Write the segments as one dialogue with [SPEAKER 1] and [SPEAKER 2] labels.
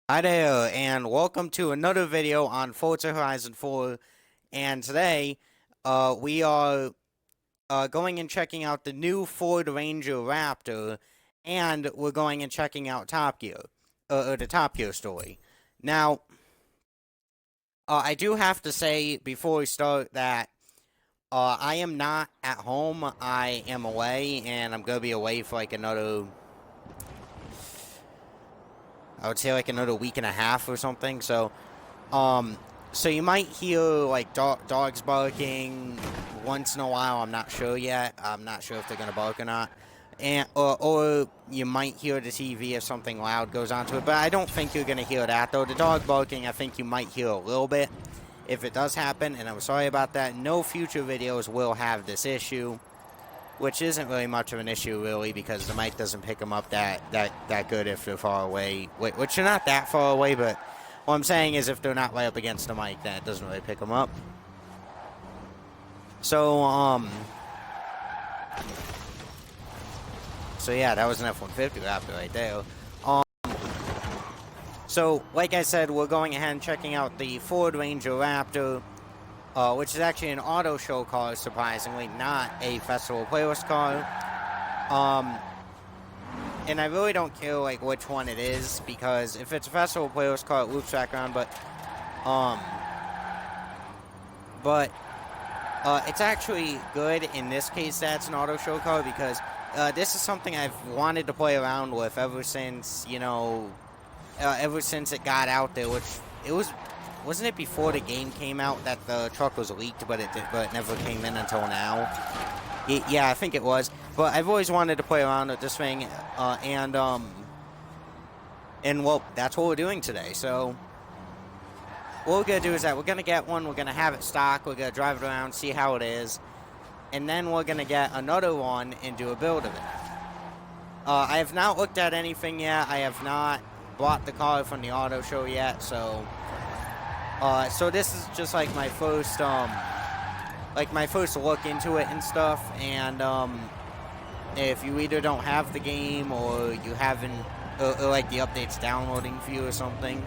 [SPEAKER 1] Hi there, and welcome to another video on Forza Horizon 4. And today, we are going and checking out the new Ford Ranger Raptor, and we're going and checking out Top Gear, or the Top Gear story. Now, I do have to say before we start that I am not at home. I am away, and I'm gonna be away for like I would say like another week and a half or something. Um, so you might hear like dogs barking once in a while. I'm not sure yet. I'm not sure if they're gonna bark or not. And or you might hear the TV if something loud goes onto it. But I don't think you're gonna hear that though. The dog barking, I think you might hear a little bit if it does happen. And I'm sorry about that. No future videos will have this issue, which isn't really much of an issue really because the mic doesn't pick them up that good if they're far away. Which they're not that far away, but what I'm saying is if they're not right up against the mic, then it doesn't really pick them up. So, so yeah, that was an F-150 Raptor right there. Um, so, like I said, we're going ahead and checking out the Ford Ranger Raptor, which is actually an auto show car, surprisingly, not a festival playlist car. And I really don't care, like, which one it is, because if it's a festival playlist car, it loops back around, um, but it's actually good in this case that's an auto show car because this is something I've wanted to play around with ever since, ever since it got out there, which wasn't it before the game came out that the truck was leaked, but it never came in until now? Yeah, I think it was. But I've always wanted to play around with this thing, and well, that's what we're doing today. So what we're going to do is that we're going to get one, we're going to have it stock, we're going to drive it around, see how it is, and then we're going to get another one and do a build of it. I have not looked at anything yet. I have not bought the car from the auto show yet, so this is just like my first look into it and stuff, and if you either don't have the game or you haven't, or like the update's downloading for you or something,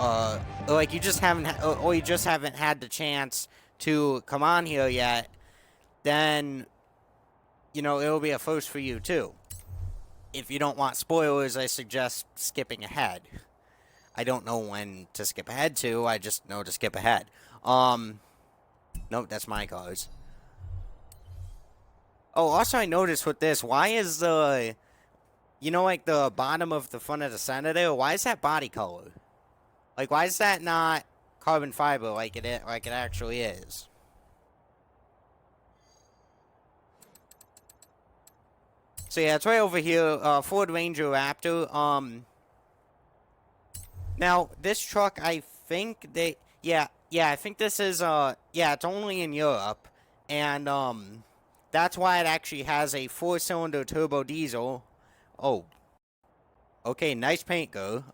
[SPEAKER 1] or like you just haven't, or you just haven't had the chance to come on here yet, then, it'll be a first for you too. If you don't want spoilers, I suggest skipping ahead. I don't know when to skip ahead to, I just know to skip ahead. Nope, that's my cars. Oh, also I noticed with this, why is the, like the bottom of the front of the center there, why is that body color? Like, why is that not carbon fiber like it actually is? So yeah, it's right over here, Ford Ranger Raptor. Now, this truck, I think yeah, I think this is, yeah, it's only in Europe, and, that's why it actually has a 4-cylinder turbo diesel. Oh. Okay, nice paint, go.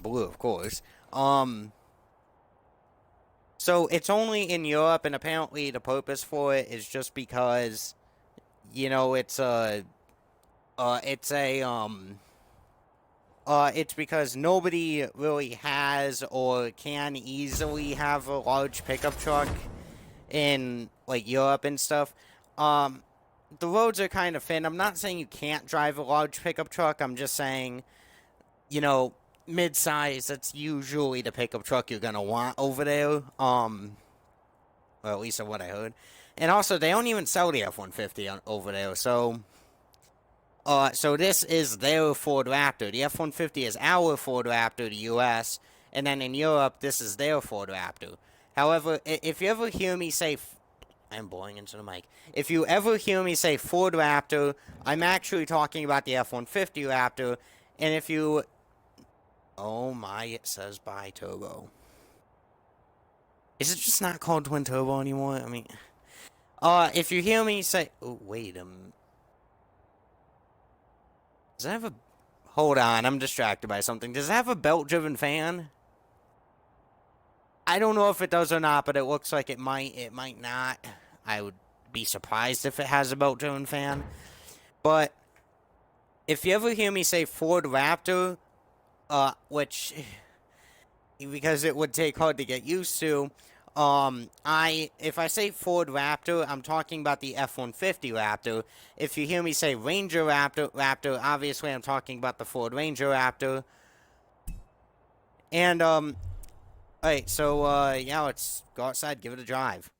[SPEAKER 1] Blue, of course. So it's only in Europe, and apparently the purpose for it is just because, it's because nobody really has or can easily have a large pickup truck in, like, Europe and stuff. The roads are kind of thin. I'm not saying you can't drive a large pickup truck. I'm just saying, mid-size, that's usually the pickup truck you're gonna want over there. Well, at least of what I heard. And also, they don't even sell the F-150 over there, so this is their Ford Raptor. The F-150 is our Ford Raptor, the US, and then in Europe, this is their Ford Raptor. However, if you ever hear me say, I'm blowing into the mic. If you ever hear me say Ford Raptor, I'm actually talking about the F-150 Raptor, and if you, oh my, it says bi-turbo. Is it just not called twin turbo anymore? I mean, if you hear me say, oh, wait a minute. Does it have a, hold on, I'm distracted by something. Does it have a belt-driven fan? I don't know if it does or not, but it looks like it might not. I would be surprised if it has a belt-driven fan. But if you ever hear me say Ford Raptor, which because it would take hard to get used to. If I say Ford Raptor, I'm talking about the F-150 Raptor. If you hear me say Ranger Raptor, obviously I'm talking about the Ford Ranger Raptor. And alright, so yeah, let's go outside, give it a drive.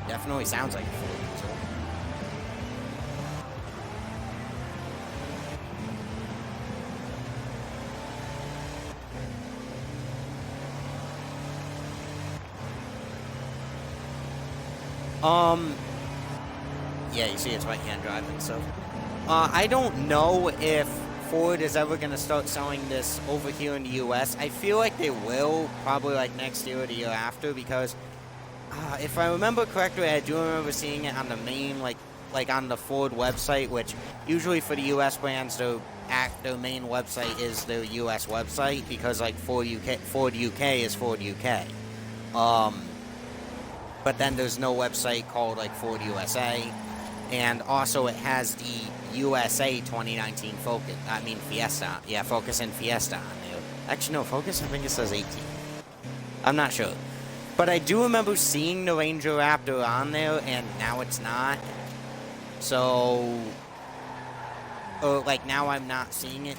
[SPEAKER 1] Definitely sounds like a Ford diesel. Yeah, you see it's right-hand driving, so. I don't know if Ford is ever going to start selling this over here in the U.S. I feel like they will, probably like next year or the year after, because if I remember correctly, I do remember seeing it on the main, like on the Ford website, which usually for the U.S. brands, their main website is their U.S. website, because like Ford UK is Ford UK. But then there's no website called like Ford USA. And also it has the USA 2019 Fiesta. Yeah, Focus and Fiesta on there. Actually, no, Focus, I think it says 18. I'm not sure. But I do remember seeing the Ranger Raptor on there, and now it's not. So, like, now I'm not seeing it.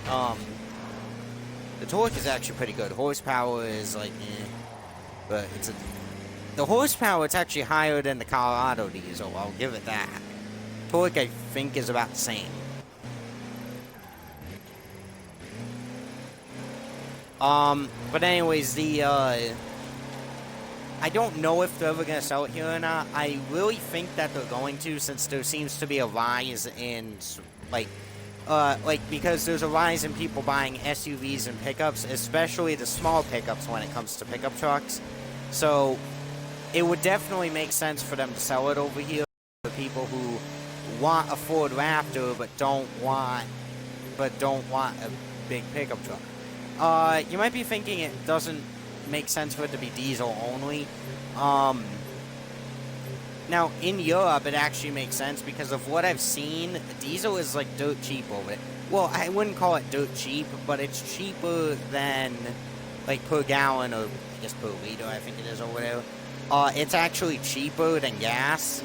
[SPEAKER 1] The torque is actually pretty good. Horsepower is, like, but the horsepower, it's actually higher than the Colorado diesel, I'll give it that. Torque, I think, is about the same. But anyways, I don't know if they're ever going to sell it here or not. I really think that they're going to, since there seems to be a rise in, because there's a rise in people buying SUVs and pickups, especially the small pickups when it comes to pickup trucks. So, it would definitely make sense for them to sell it over here for people who want a Ford Raptor but don't want a big pickup truck. You might be thinking it doesn't make sense for it to be diesel only. Now in Europe it actually makes sense because of what I've seen. Diesel is like dirt cheap over it. Well, I wouldn't call it dirt cheap, but it's cheaper than like per gallon, or I guess per liter, I think it is, or whatever. It's actually cheaper than gas,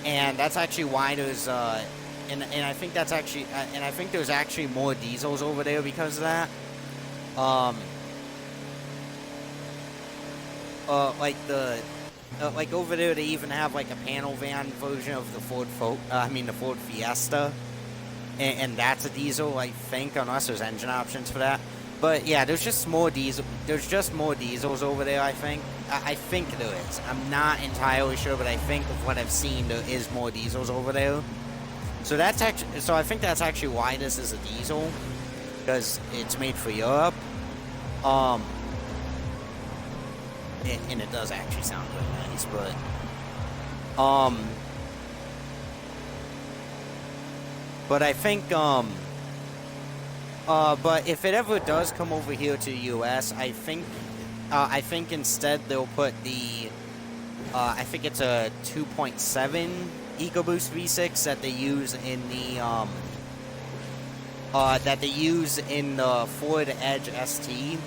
[SPEAKER 1] and that's actually why there's and I think that's actually and I think there's actually more diesels over there because of that. Like over there they even have like a panel van version of the the Ford Fiesta, and that's a diesel, I think, unless there's engine options for that. But yeah, there's just more diesels over there, I think. I think there is. I'm not entirely sure, but I think of what I've seen, there is more diesels over there. So that's actually, I think that's actually why this is a diesel, because it's made for Europe. And it does actually sound really nice, but I think, but if it ever does come over here to the U.S., I think instead they'll put the, I think it's a 2.7 EcoBoost V6 that they use in the Ford Edge ST.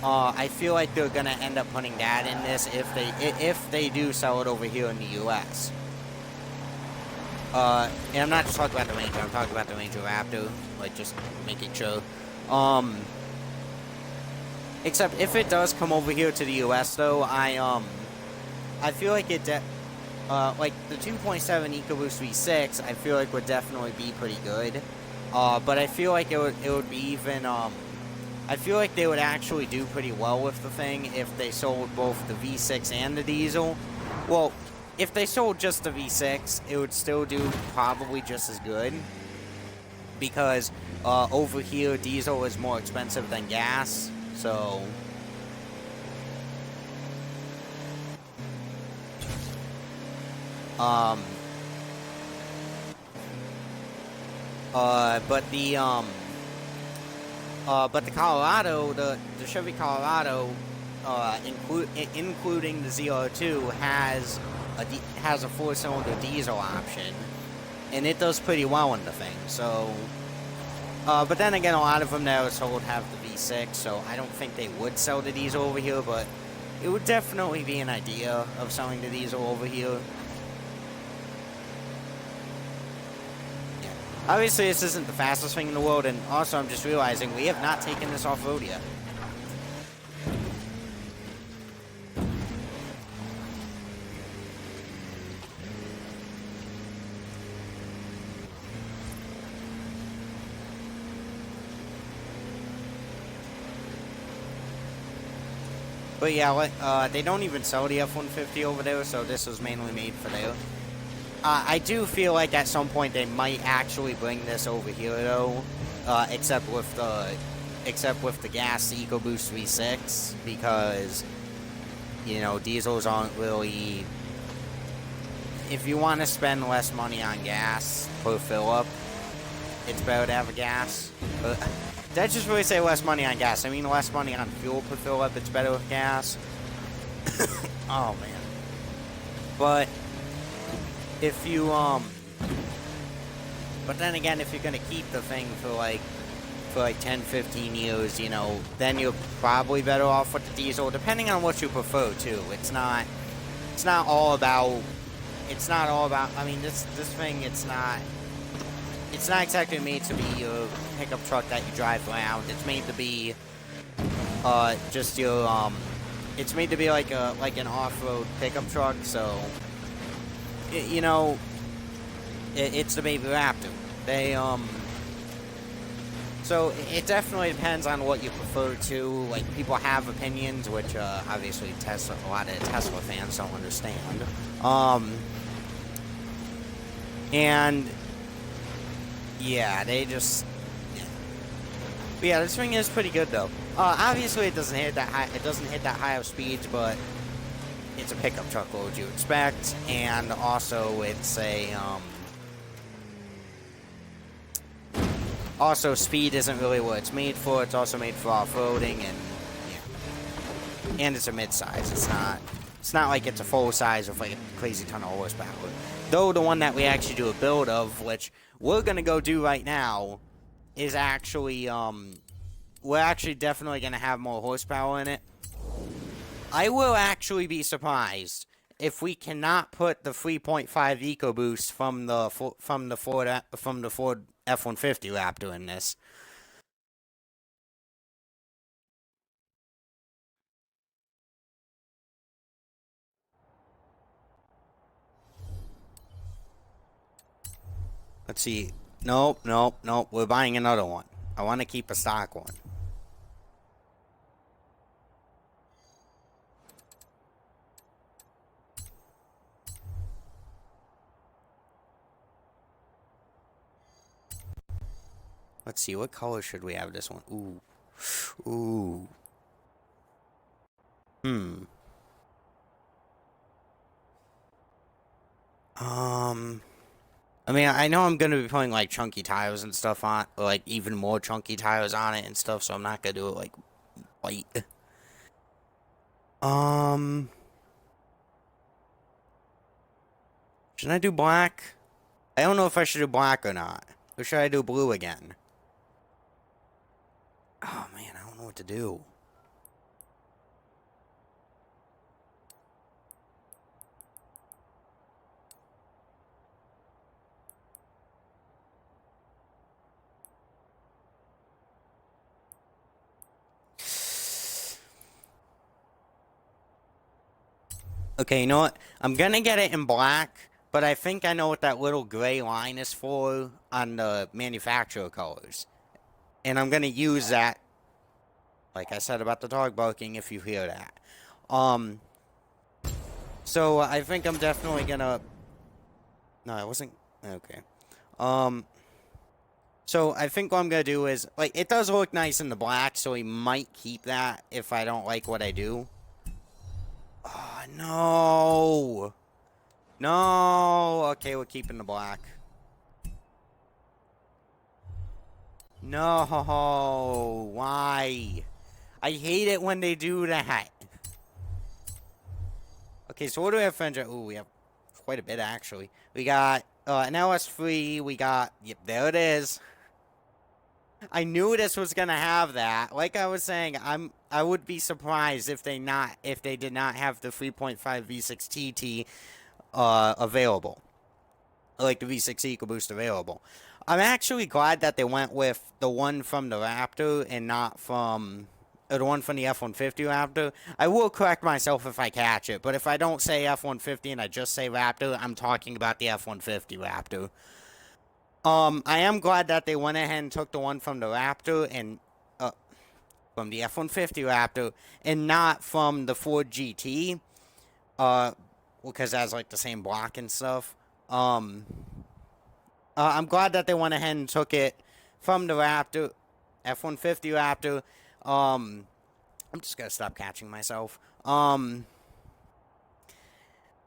[SPEAKER 1] I feel like they're gonna end up putting that in this if they do sell it over here in the U.S. And I'm not just talking about the Ranger, I'm talking about the Ranger Raptor, like, just making sure. Except if it does come over here to the U.S. though, I feel like like the 2.7 EcoBoost V6, I feel like would definitely be pretty good. But I feel like it would be even, I feel like they would actually do pretty well with the thing if they sold both the V6 and the diesel. Well, if they sold just the V6, it would still do probably just as good. Because over here, diesel is more expensive than gas, so... but the Colorado, the Chevy Colorado, including the ZR2, has a 4-cylinder diesel option, and it does pretty well in the thing. So, but then again, a lot of them that are sold have the V6, so I don't think they would sell the diesel over here, but it would definitely be an idea of selling the diesel over here. Yeah. Obviously, this isn't the fastest thing in the world, and also I'm just realizing we have not taken this off-road yet. But yeah, they don't even sell the F-150 over there, so this was mainly made for there. I do feel like at some point they might actually bring this over here, though, except with the gas EcoBoost V6, because, you know, diesels aren't really. If you want to spend less money on gas per fill-up, it's better to have a gas. Did I just really say less money on gas? I mean less money on fuel per fill-up. It's better with gas. Oh, man. But if you, but then again, if you're going to keep the thing for like 10, 15 years, you know, then you're probably better off with the diesel, depending on what you prefer, too. It's not all about, I mean, this thing, it's not exactly made to be your pickup truck that you drive around. It's made to be just your it's made to be like an off-road pickup truck. So you know, it's the baby Raptor. They so it definitely depends on what you prefer to. Like, people have opinions, which obviously a lot of Tesla fans don't understand. And yeah, they just. Yeah. But yeah, this thing is pretty good though. Obviously, it doesn't hit that high. It doesn't hit that high of speeds, but it's a pickup truck. What would you expect? And also, it's a. Also, speed isn't really what it's made for. It's also made for off-roading, and yeah. And it's a mid-size. It's not like it's a full size with like a crazy ton of horsepower. Though the one that we actually do a build of, which we're gonna go do right now, is actually we're actually definitely gonna have more horsepower in it. I will actually be surprised if we cannot put the 3.5 EcoBoost from the Ford F-150 Raptor in this. Let's see. Nope. We're buying another one. I want to keep a stock one. Let's see. What color should we have this one? Ooh. I mean, I know I'm going to be putting, like, chunky tires and stuff on, or, like, even more chunky tires on it and stuff, so I'm not going to do it, like, white. Should I do black? I don't know if I should do black or not. Or should I do blue again? Oh, man, I don't know what to do. Okay, you know what? I'm gonna get it in black, but I think I know what that little gray line is for on the manufacturer colors. And I'm gonna use that, like I said about the dog barking, if you hear that. So I think I'm definitely gonna... No, I wasn't... Okay. So I think what I'm gonna do is, like, it does look nice in the black, so we might keep that if I don't like what I do. Oh, no. No. Okay, we're keeping the black. No. Why? I hate it when they do that. Okay, so what do we have for engine? Ooh, we have quite a bit, actually. We got an LS3. We got... Yep, there it is. I knew this was gonna have that. Like I was saying, I would be surprised if they did not have the 3.5 V6 TT available. Like the V6 EcoBoost available. I'm actually glad that they went with the one from the Raptor and not from the one from the F-150 Raptor. I will correct myself if I catch it, but if I don't say F-150 and I just say Raptor, I'm talking about the F-150 Raptor. I am glad that they went ahead and took the one from the Raptor and from the F-150 Raptor and not from the Ford GT, because that's like the same block and stuff. I'm glad that they went ahead and took it from the Raptor, F-150 Raptor. I'm just gonna stop catching myself. I'm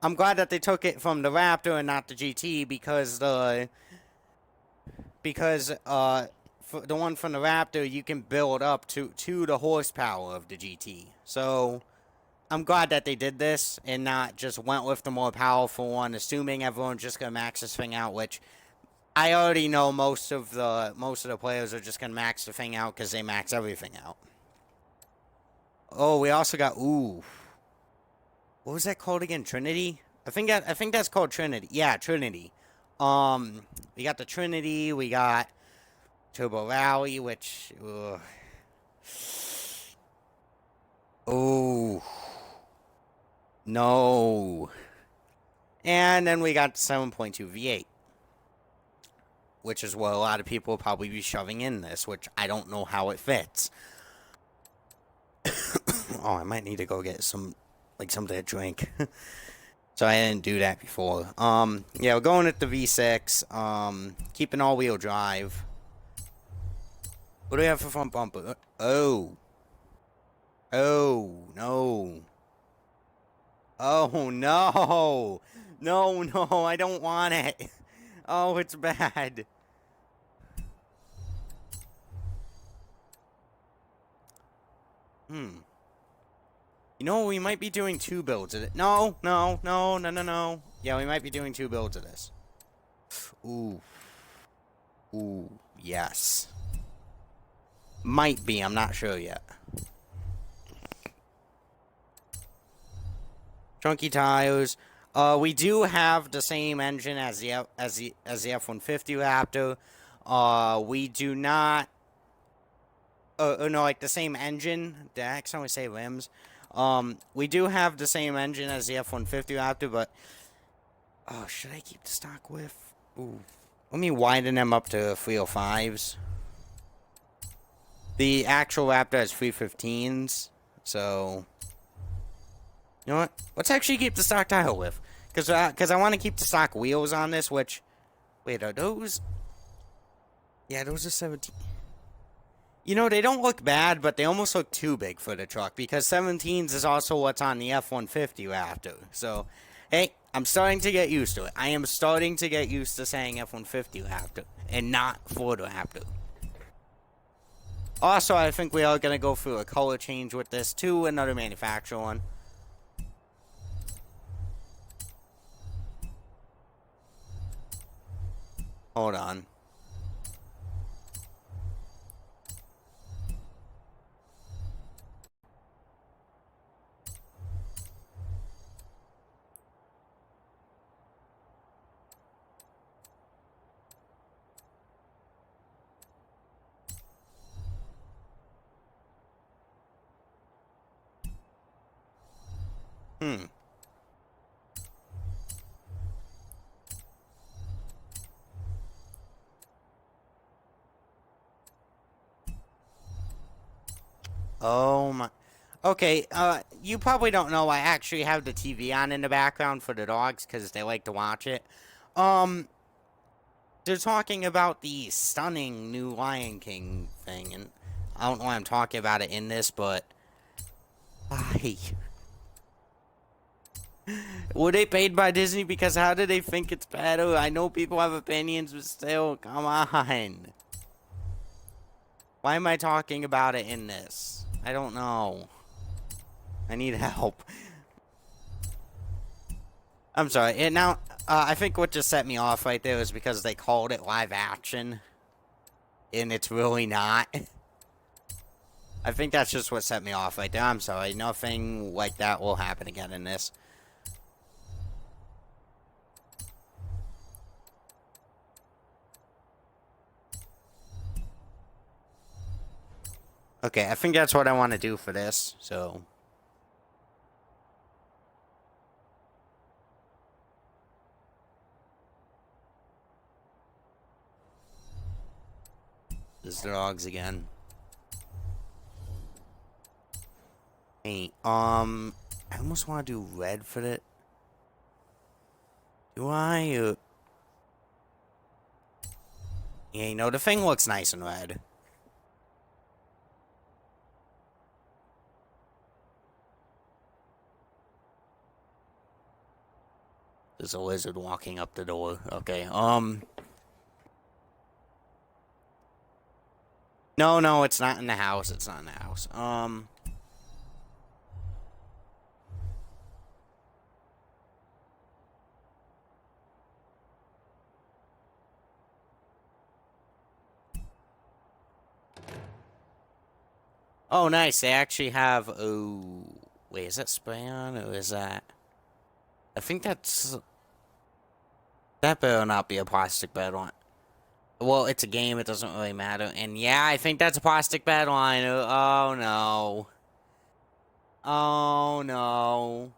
[SPEAKER 1] glad that they took it from the Raptor and not the GT because the for the one from the Raptor you can build up to the horsepower of the GT. So I'm glad that they did this and not just went with the more powerful one, assuming everyone's just gonna max this thing out, which I already know most of the players are just gonna max the thing out because they max everything out. Oh, we also got what was that called again? Trinity? I think that's called Trinity. Yeah, Trinity. We got the Trinity. We got Turbo Rally, which oh no. And then we got 7.2 V8, which is what a lot of people will probably be shoving in this, which I don't know how it fits. Oh, I might need to go get something to drink. So I didn't do that before. Yeah, we're going at the V6. Keeping all-wheel drive. What do we have for front bumper? Oh. Oh, no. Oh, no. No, I don't want it. Oh, it's bad. You know, we might be doing 2 builds of it. No. Yeah, we might be doing 2 builds of this. Ooh, yes. Might be, I'm not sure yet. Chunky tires. We do have the same engine as the F-150 Raptor. We do not. No, like the same engine. Did I accidentally say rims? We do have the same engine as the F-150 Raptor, but should I keep the stock with? Ooh, let me widen them up to 305s. The actual Raptor has 315s, so you know what? Let's actually keep the stock tire with, because I want to keep the stock wheels on this. Which, wait, are those? Yeah, those are 17. You know, they don't look bad, but they almost look too big for the truck, because 17s is also what's on the F-150 Raptor. So, hey, I'm starting to get used to it. I am starting to get used to saying F-150 Raptor and not Ford Raptor. Also, I think we are going to go through a color change with this to another manufacturer one. Hold on. Oh my. Okay, you probably don't know I actually have the TV on in the background for the dogs because they like to watch it. They're talking about the stunning new Lion King thing, and I don't know why I'm talking about it in this, but why? Were they paid by Disney? Because how do they think it's better? I know people have opinions, but still, come on. Why am I talking about it in this? I don't know. I need help. I'm sorry. And now, I think what just set me off right there is because they called it live action, and it's really not. I think that's just what set me off right there. I'm sorry. Nothing like that will happen again in this. Okay, I think that's what I want to do for this, so... There's the dogs again. Hey, I almost want to do red for it. Do I? Yeah, you know, the thing looks nice in red. There's a lizard walking up the door. Okay, No, it's not in the house. It's not in the house. Oh, nice. They actually have... Oh... Wait, is that spray on, or is that... I think that's... That better not be a plastic bed line. Well, it's a game. It doesn't really matter. And yeah, I think that's a plastic bed liner. Oh, no. Oh, no.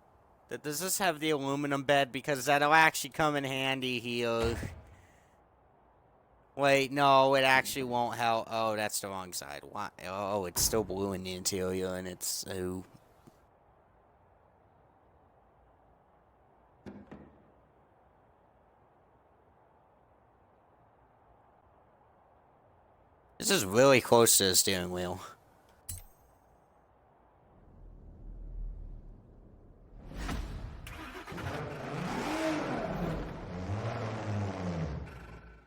[SPEAKER 1] Does this have the aluminum bed? Because that'll actually come in handy here. Wait, no, it actually won't help. Oh, that's the wrong side. Why? Oh, it's still blue in the interior, and it's... Oh. This is really close to the steering wheel.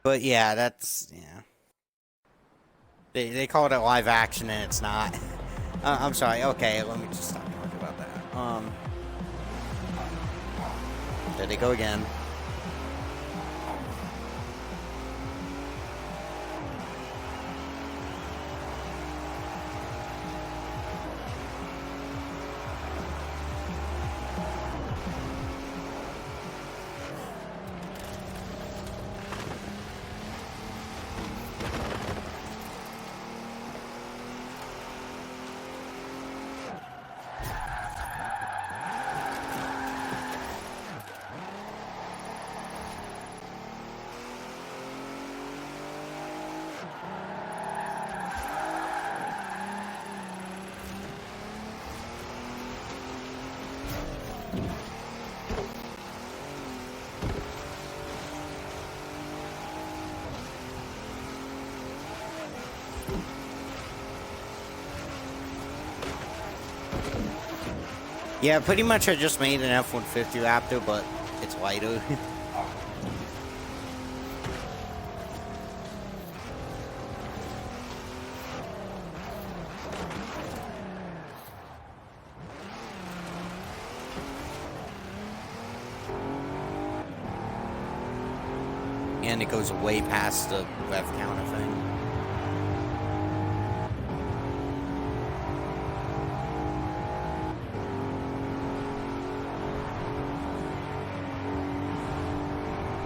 [SPEAKER 1] But yeah, that's... Yeah. They called it live action, and it's not. I'm sorry. Okay, let me just stop talking about that. There they go again. Yeah, pretty much I just made an F-150 Raptor, but it's lighter. And it goes way past the rev counter thing.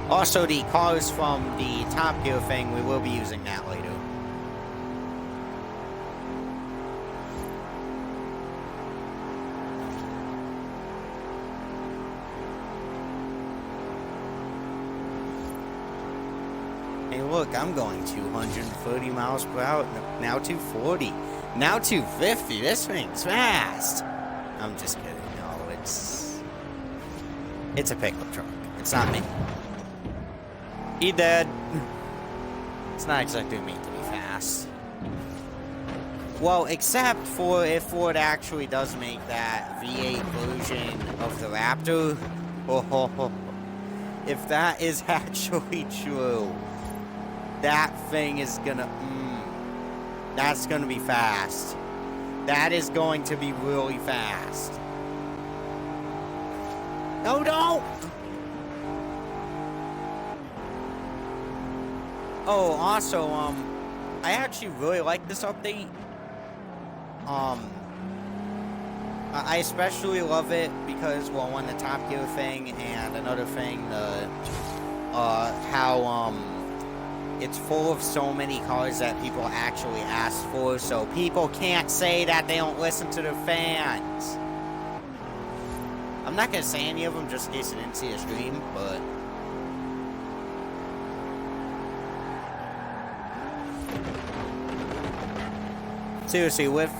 [SPEAKER 1] Also, the cars from the Top Gear thing, we will be using that later. Hey, look, I'm going 230 miles per hour. Now 240. Now 250. This thing's fast. I'm just kidding. No, it's a pickup truck. It's not me. He dead. It's not exactly meant to be fast. Well, except for if Ford actually does make that V8 version of the Raptor. Oh, if that is actually true, that thing is gonna... that's gonna be fast. That is going to be really fast. No, don't! Oh, also, I actually really like this update. I especially love it because, well, one, the Top Gear thing, and another thing, the, how, it's full of so many cars that people actually ask for, so people can't say that they don't listen to their fans. I'm not gonna say any of them just in case I didn't see a stream, but... seriously, with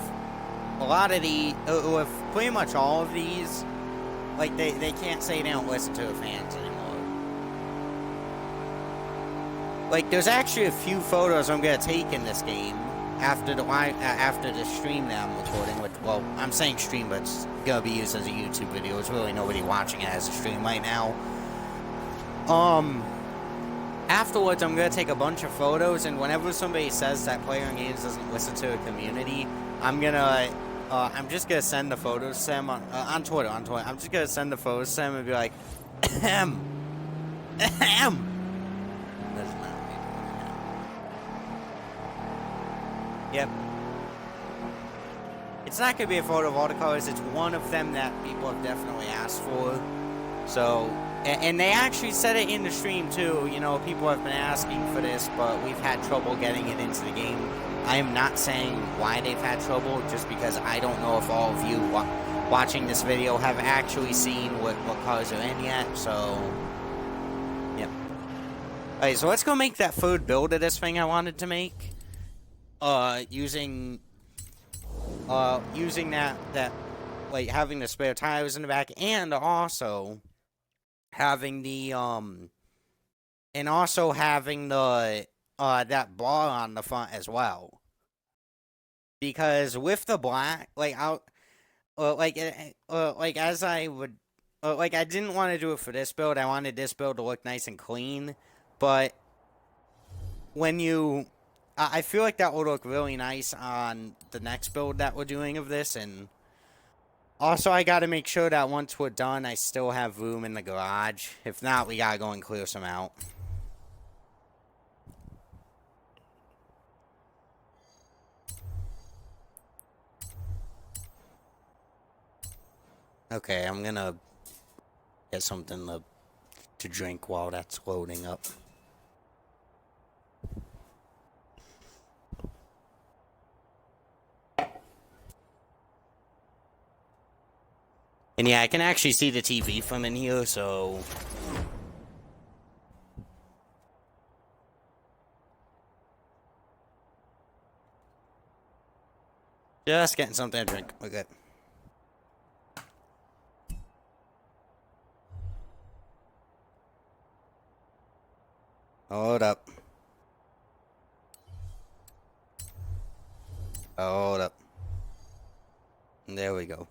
[SPEAKER 1] a lot of the, with pretty much all of these, like, they can't say they don't listen to their fans anymore. Like, there's actually a few photos I'm gonna take in this game after the stream that I'm recording, which, well, I'm saying stream, but it's gonna be used as a YouTube video. There's really nobody watching it as a stream right now. Afterwards, I'm gonna take a bunch of photos, and whenever somebody says that Player in Games doesn't listen to the community, I'm just gonna send the photos to them on Twitter. I'm just gonna send the photos to them and be like, ahem, ahem. That's not me doing it. Yep. It's not gonna be a photo of all the colors. It's one of them that people have definitely asked for. So, and they actually said it in the stream too. You know, people have been asking for this, but we've had trouble getting it into the game. I am not saying why they've had trouble, just because I don't know if all of you watching this video have actually seen what colors are in yet. So, yep. Alright, so let's go make that third build of this thing I wanted to make. Using that, like, having the spare tires in the back, and also having the, that bar on the front as well. Because with the black, like, as I would, like, I didn't want to do it for this build. I wanted this build to look nice and clean. But when you, I feel like that will look really nice on the next build that we're doing of this. And also, I got to make sure that once we're done, I still have room in the garage. If not, we got to go and clear some out. Okay, I'm gonna get something to drink while that's loading up. And yeah, I can actually see the TV from in here, so... just getting something to drink. We're good. Hold up. Hold up. There we go.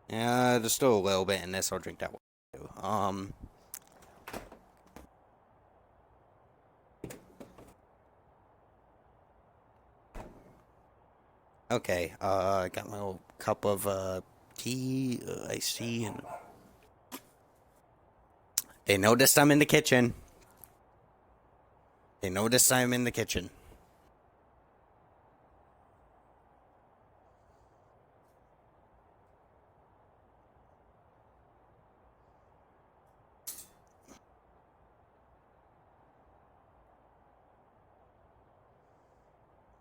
[SPEAKER 1] Yeah, there's still a little bit in this. I'll drink that one too. Okay, I got my little cup of tea, iced tea, and they noticed I'm in the kitchen. They noticed I'm in the kitchen.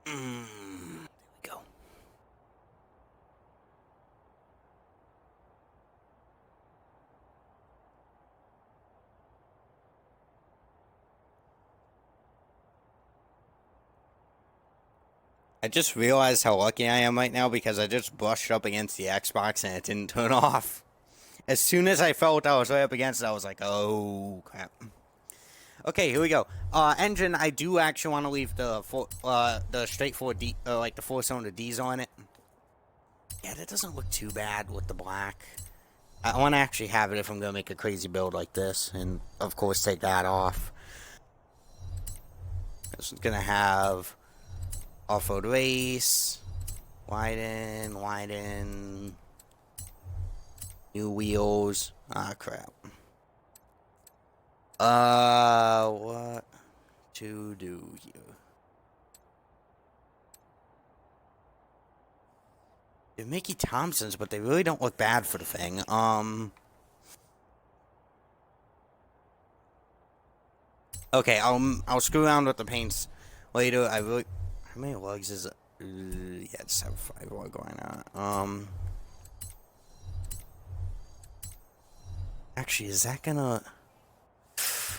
[SPEAKER 1] There we go. I just realized how lucky I am right now because I just brushed up against the Xbox and it didn't turn off. As soon as I felt I was right up against it, I was like, oh, crap. Okay, here we go. Engine, I do actually want to leave the straightforward D, like the 4-cylinder diesel on it. Yeah, that doesn't look too bad with the black. I want to actually have it if I'm going to make a crazy build like this. And, of course, take that off. This is going to have off-road race, widen, new wheels. Ah, crap. What to do here? They're Mickey Thompsons, but they really don't look bad for the thing. Okay, I'll screw around with the paints later. I really, how many lugs is it? Yeah, it's 5 lug going on. Actually, is that gonna?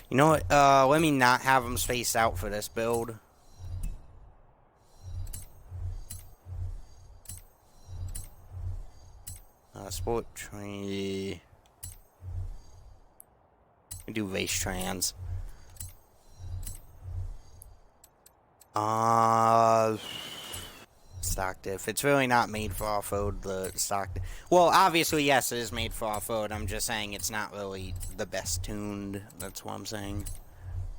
[SPEAKER 1] You know what? Let me not have them spaced out for this build. Sport train. We do race trans. Stock diff. It's really not made for off-road, the stock diff. Well, obviously, yes, it is made for off-road. I'm just saying it's not really the best tuned. That's what I'm saying.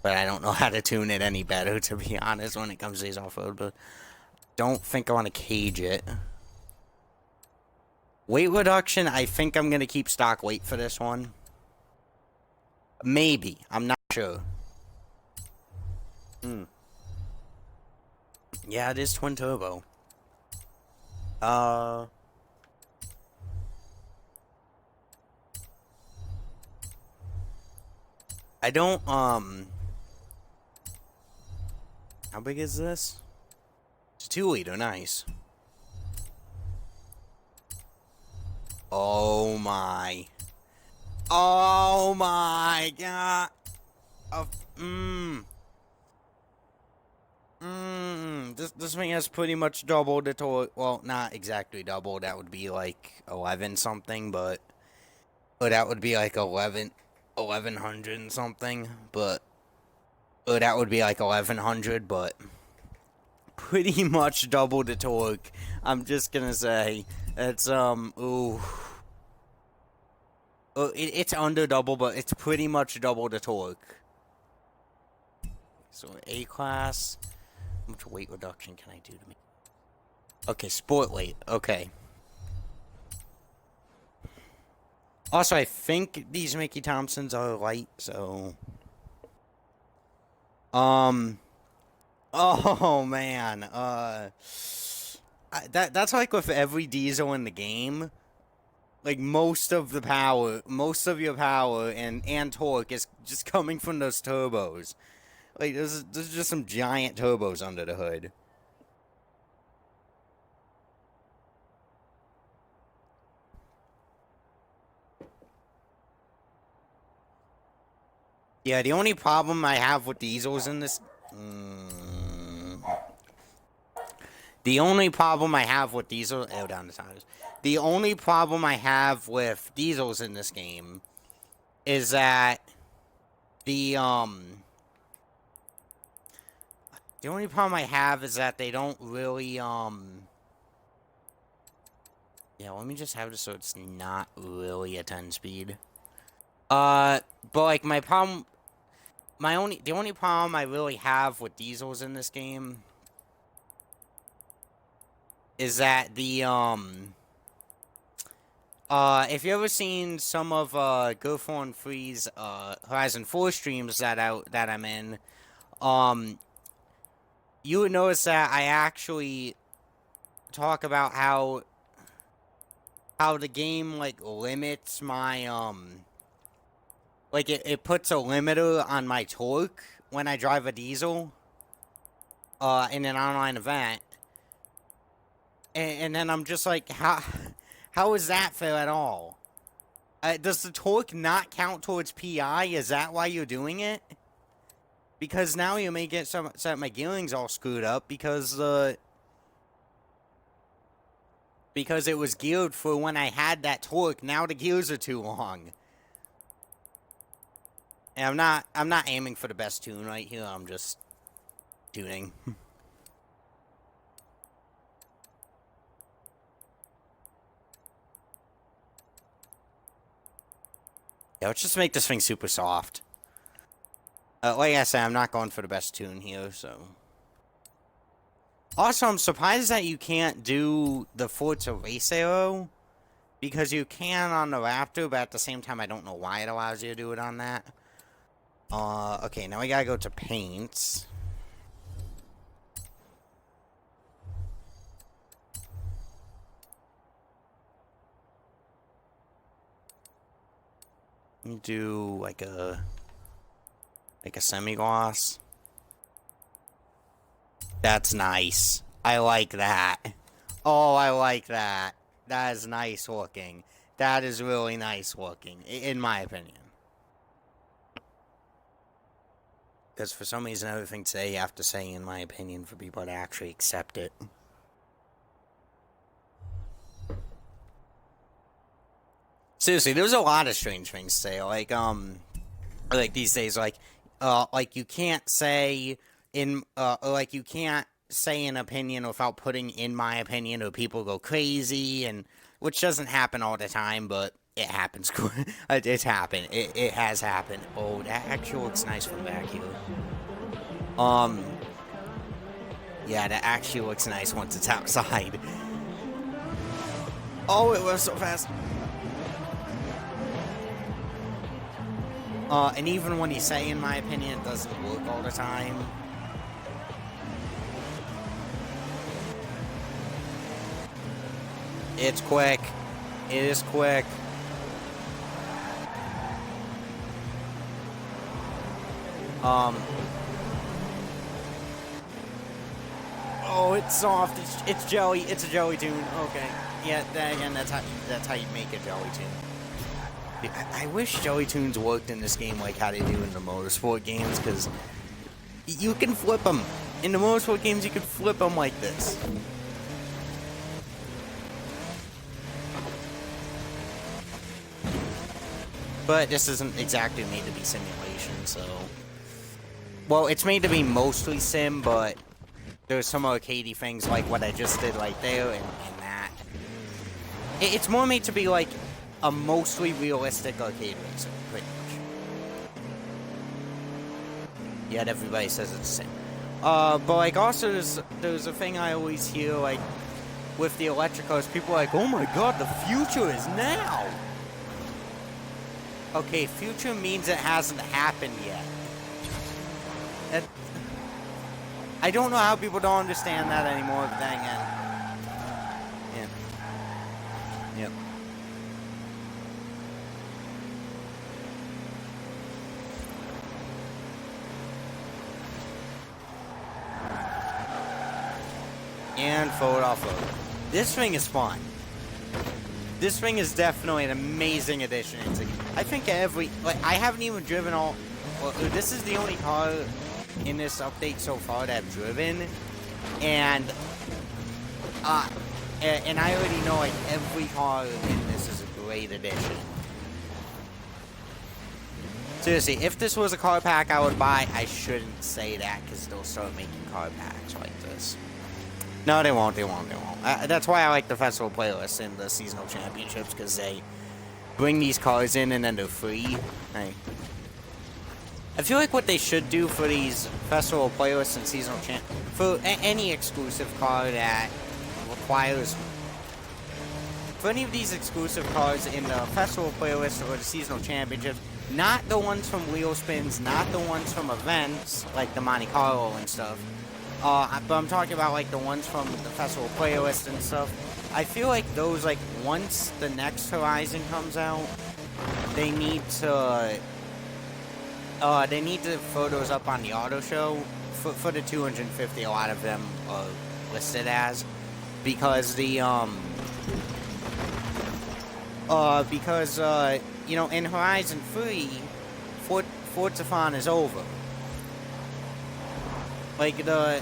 [SPEAKER 1] But I don't know how to tune it any better, to be honest, when it comes to these off-road. But don't think I want to cage it. Weight reduction, I think I'm going to keep stock weight for this one. Maybe. I'm not sure. Yeah, it is twin turbo. I don't, how big is this? It's 2 liter, nice. Oh my. Oh my god. This thing has pretty much doubled the torque. Well, not exactly double. That would be like 11 something, but that would be like 1100 and something. But that would be like 1100, but pretty much double the torque. I'm just gonna say it's ooh. It's under double, but it's pretty much double the torque. So A class. How much weight reduction can I do to me? Okay, sport weight. Okay. Also, I think these Mickey Thompsons are light, so. Oh man. That's like with every diesel in the game. Like most of your power and torque is just coming from those turbos. Like there's just some giant turbos under the hood. Yeah, the only problem I have with diesels in this. The only problem I have with diesels. Oh, down the tires. The only problem I have with diesels in this game is that the only problem I have is that they don't really Yeah, let me just have this so it's not really a 10 speed. But like the only problem I really have with diesels in this game is that the if you ever seen some of Go For and Free's Horizon 4 streams that I'm in, you would notice that I actually talk about how the game like limits my like it puts a limiter on my torque when I drive a diesel in an online event. And then I'm just like, how is that fair at all? Does the torque not count towards PI? Is that why you're doing it? Because now you may get some my gearing's all screwed up because it was geared for when I had that torque. Now the gears are too long. And I'm not aiming for the best tune right here. I'm just tuning. Yeah, let's just make this thing super soft. Like I said, I'm not going for the best tune here, so. Also, I'm surprised that you can't do the Forza Race Arrow. Because you can on the Raptor, but at the same time, I don't know why it allows you to do it on that. Okay, now we gotta go to paints. Do like a semi-gloss. That's nice. I like that. Oh, I like that. That is nice looking. That is really nice looking, in my opinion. Because for some reason, everything today you have to say, in my opinion, for people to actually accept it. Seriously, there's a lot of strange things to say. Like these days, like you can't say like you can't say an opinion without putting "in my opinion" or people go crazy, and which doesn't happen all the time, but it happens. It's happened. It has happened. Oh, that actually looks nice from back here. Yeah, that actually looks nice once it's outside. Oh, it was so fast. And even when you say, in my opinion, it doesn't work all the time. It's quick. It is quick. Oh, it's soft. It's jelly. It's a jelly tune. Okay. Yeah, again, that's how you make a jelly tune. I wish jelly tunes worked in this game like how they do in the motorsport games, because you can flip them. In the motorsport games, you can flip them like this. But this isn't exactly made to be simulation, so... Well, it's made to be mostly sim, but there's some arcadey things like what I just did right there and that. It's more made to be like a mostly realistic arcade racer, pretty much. Yet everybody says it's the same. But like also there's a thing I always hear like with the electric cars, people are like, oh my god, the future is now! Okay, future means it hasn't happened yet. I don't know how people don't understand that anymore, but dang it. Yeah. Yep. And forward off-road. This thing is fun. This thing is definitely an amazing addition. I think I haven't even driven all... Well, this is the only car in this update so far that I've driven. And I already know, like, every car in this is a great addition. Seriously, if this was a car pack I would buy, I shouldn't say that, because they'll start making car packs like this. No, they won't. That's why I like the festival playlists and the seasonal championships, because they bring these cars in and then they're free. I feel like what they should do for these festival playlists and seasonal for any exclusive car that requires... For any of these exclusive cars in the festival playlist or the seasonal championships, not the ones from wheel spins, not the ones from events, like the Monte Carlo and stuff, but I'm talking about like the ones from the festival playlist and stuff. I feel like those, like, once the next Horizon comes out, they need to throw those up on the Autoshow for the 250. A lot of them are listed as, because the you know, in Horizon 3, Forza Fun is over. Like the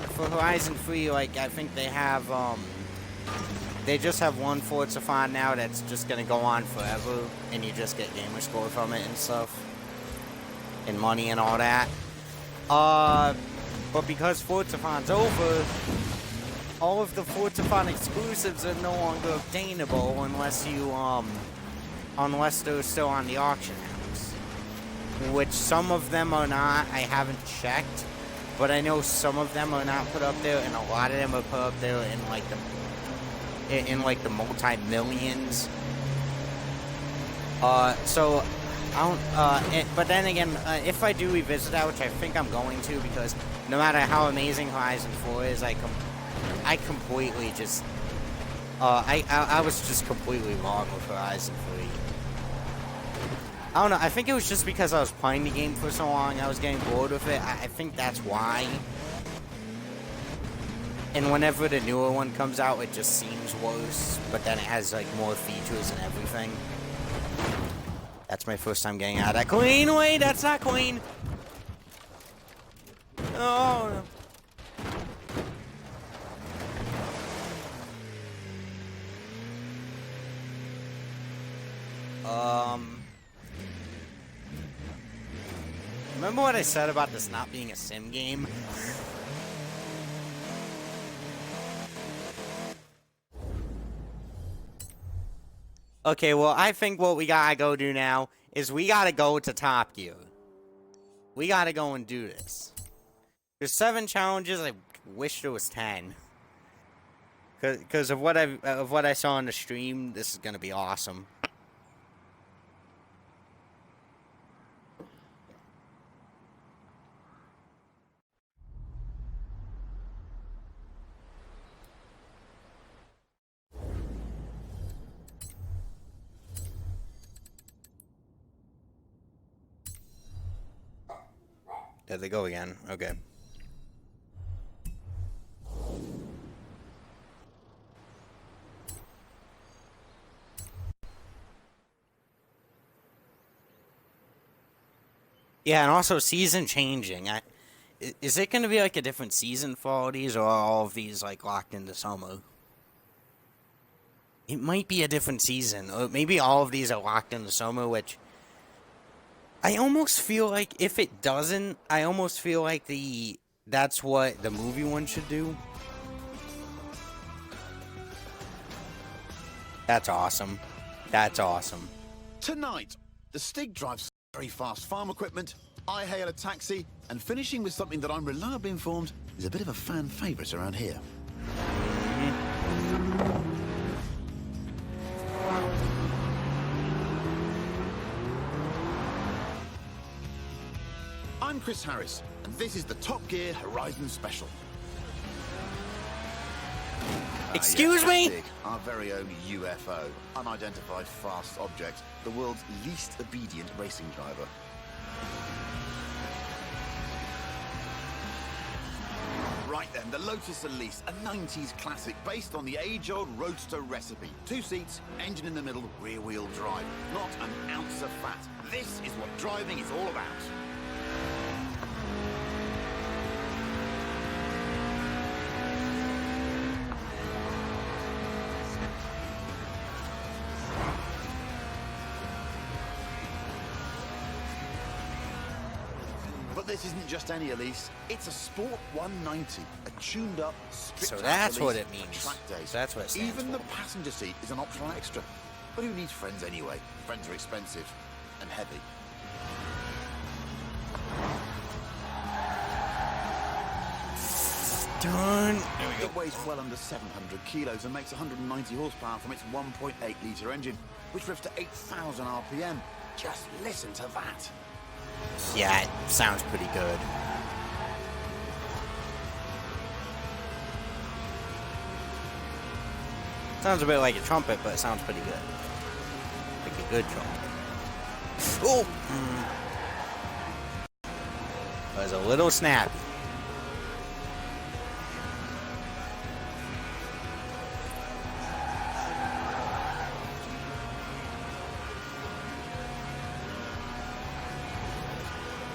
[SPEAKER 1] for Horizon 3, like, I think they have they just have one Forza Fun now that's just gonna go on forever, and you just get gamer score from it and stuff, and money and all that. But because Forza Fun's over, all of the Forza Fun exclusives are no longer obtainable unless you unless they're still on the auction house. Which some of them are not. I haven't checked, but I know some of them are not put up there, and a lot of them are put up there in like the multi-millions. So, I don't, but then again, if I do revisit that, which I think I'm going to, because no matter how amazing Horizon 4 is, I completely just, I was just completely wrong with Horizon 3. I don't know, I think it was just because I was playing the game for so long, I was getting bored with it. I think that's why. And whenever the newer one comes out, it just seems worse, but then it has, like, more features and everything. That's my first time getting out of that. Clean! Wait, that's not clean! Oh, no. Remember what I said about this not being a sim game? Okay, well, I think what we gotta go do now is we gotta go to Top Gear. We gotta go and do this. There's 7 challenges. I wish there was 10. Because of what I saw on the stream, this is gonna be awesome. There they go again. Okay. Yeah, and also season changing. Is it going to be like a different season for all these, or are all of these like locked into summer? It might be a different season, or maybe all of these are locked into summer, which I almost feel like if it doesn't, I almost feel like that's what the movie one should do. That's awesome. That's awesome.
[SPEAKER 2] Tonight, the Stig drives very fast farm equipment, I hail a taxi, and finishing with something that I'm reliably informed is a bit of a fan favourite around here. I'm Chris Harris, and this is the Top Gear Horizon Special.
[SPEAKER 1] Excuse me?
[SPEAKER 2] Stig, our very own UFO, unidentified fast object, the world's least obedient racing driver. Right then, the Lotus Elise, a 90s classic based on the age-old roadster recipe. 2 seats, engine in the middle, rear-wheel drive. Not an ounce of fat. This is what driving is all about. But this isn't just any Elise, it's a Sport 190, a tuned-up, stripped-out
[SPEAKER 1] So that's what
[SPEAKER 2] Elise
[SPEAKER 1] it means.
[SPEAKER 2] for track days.
[SPEAKER 1] So that's what it stands
[SPEAKER 2] Even
[SPEAKER 1] for.
[SPEAKER 2] the passenger seat is an optional extra. But who needs friends anyway? Friends are expensive and heavy.
[SPEAKER 1] Done.
[SPEAKER 2] It weighs well under 700 kilos and makes 190 horsepower from its 1.8-litre engine, which drifts to 8,000 RPM. Just listen to that.
[SPEAKER 1] Yeah, it sounds pretty good. Sounds a bit like a trumpet, but it sounds pretty good. Like a good trumpet. Oh! It was a little snappy.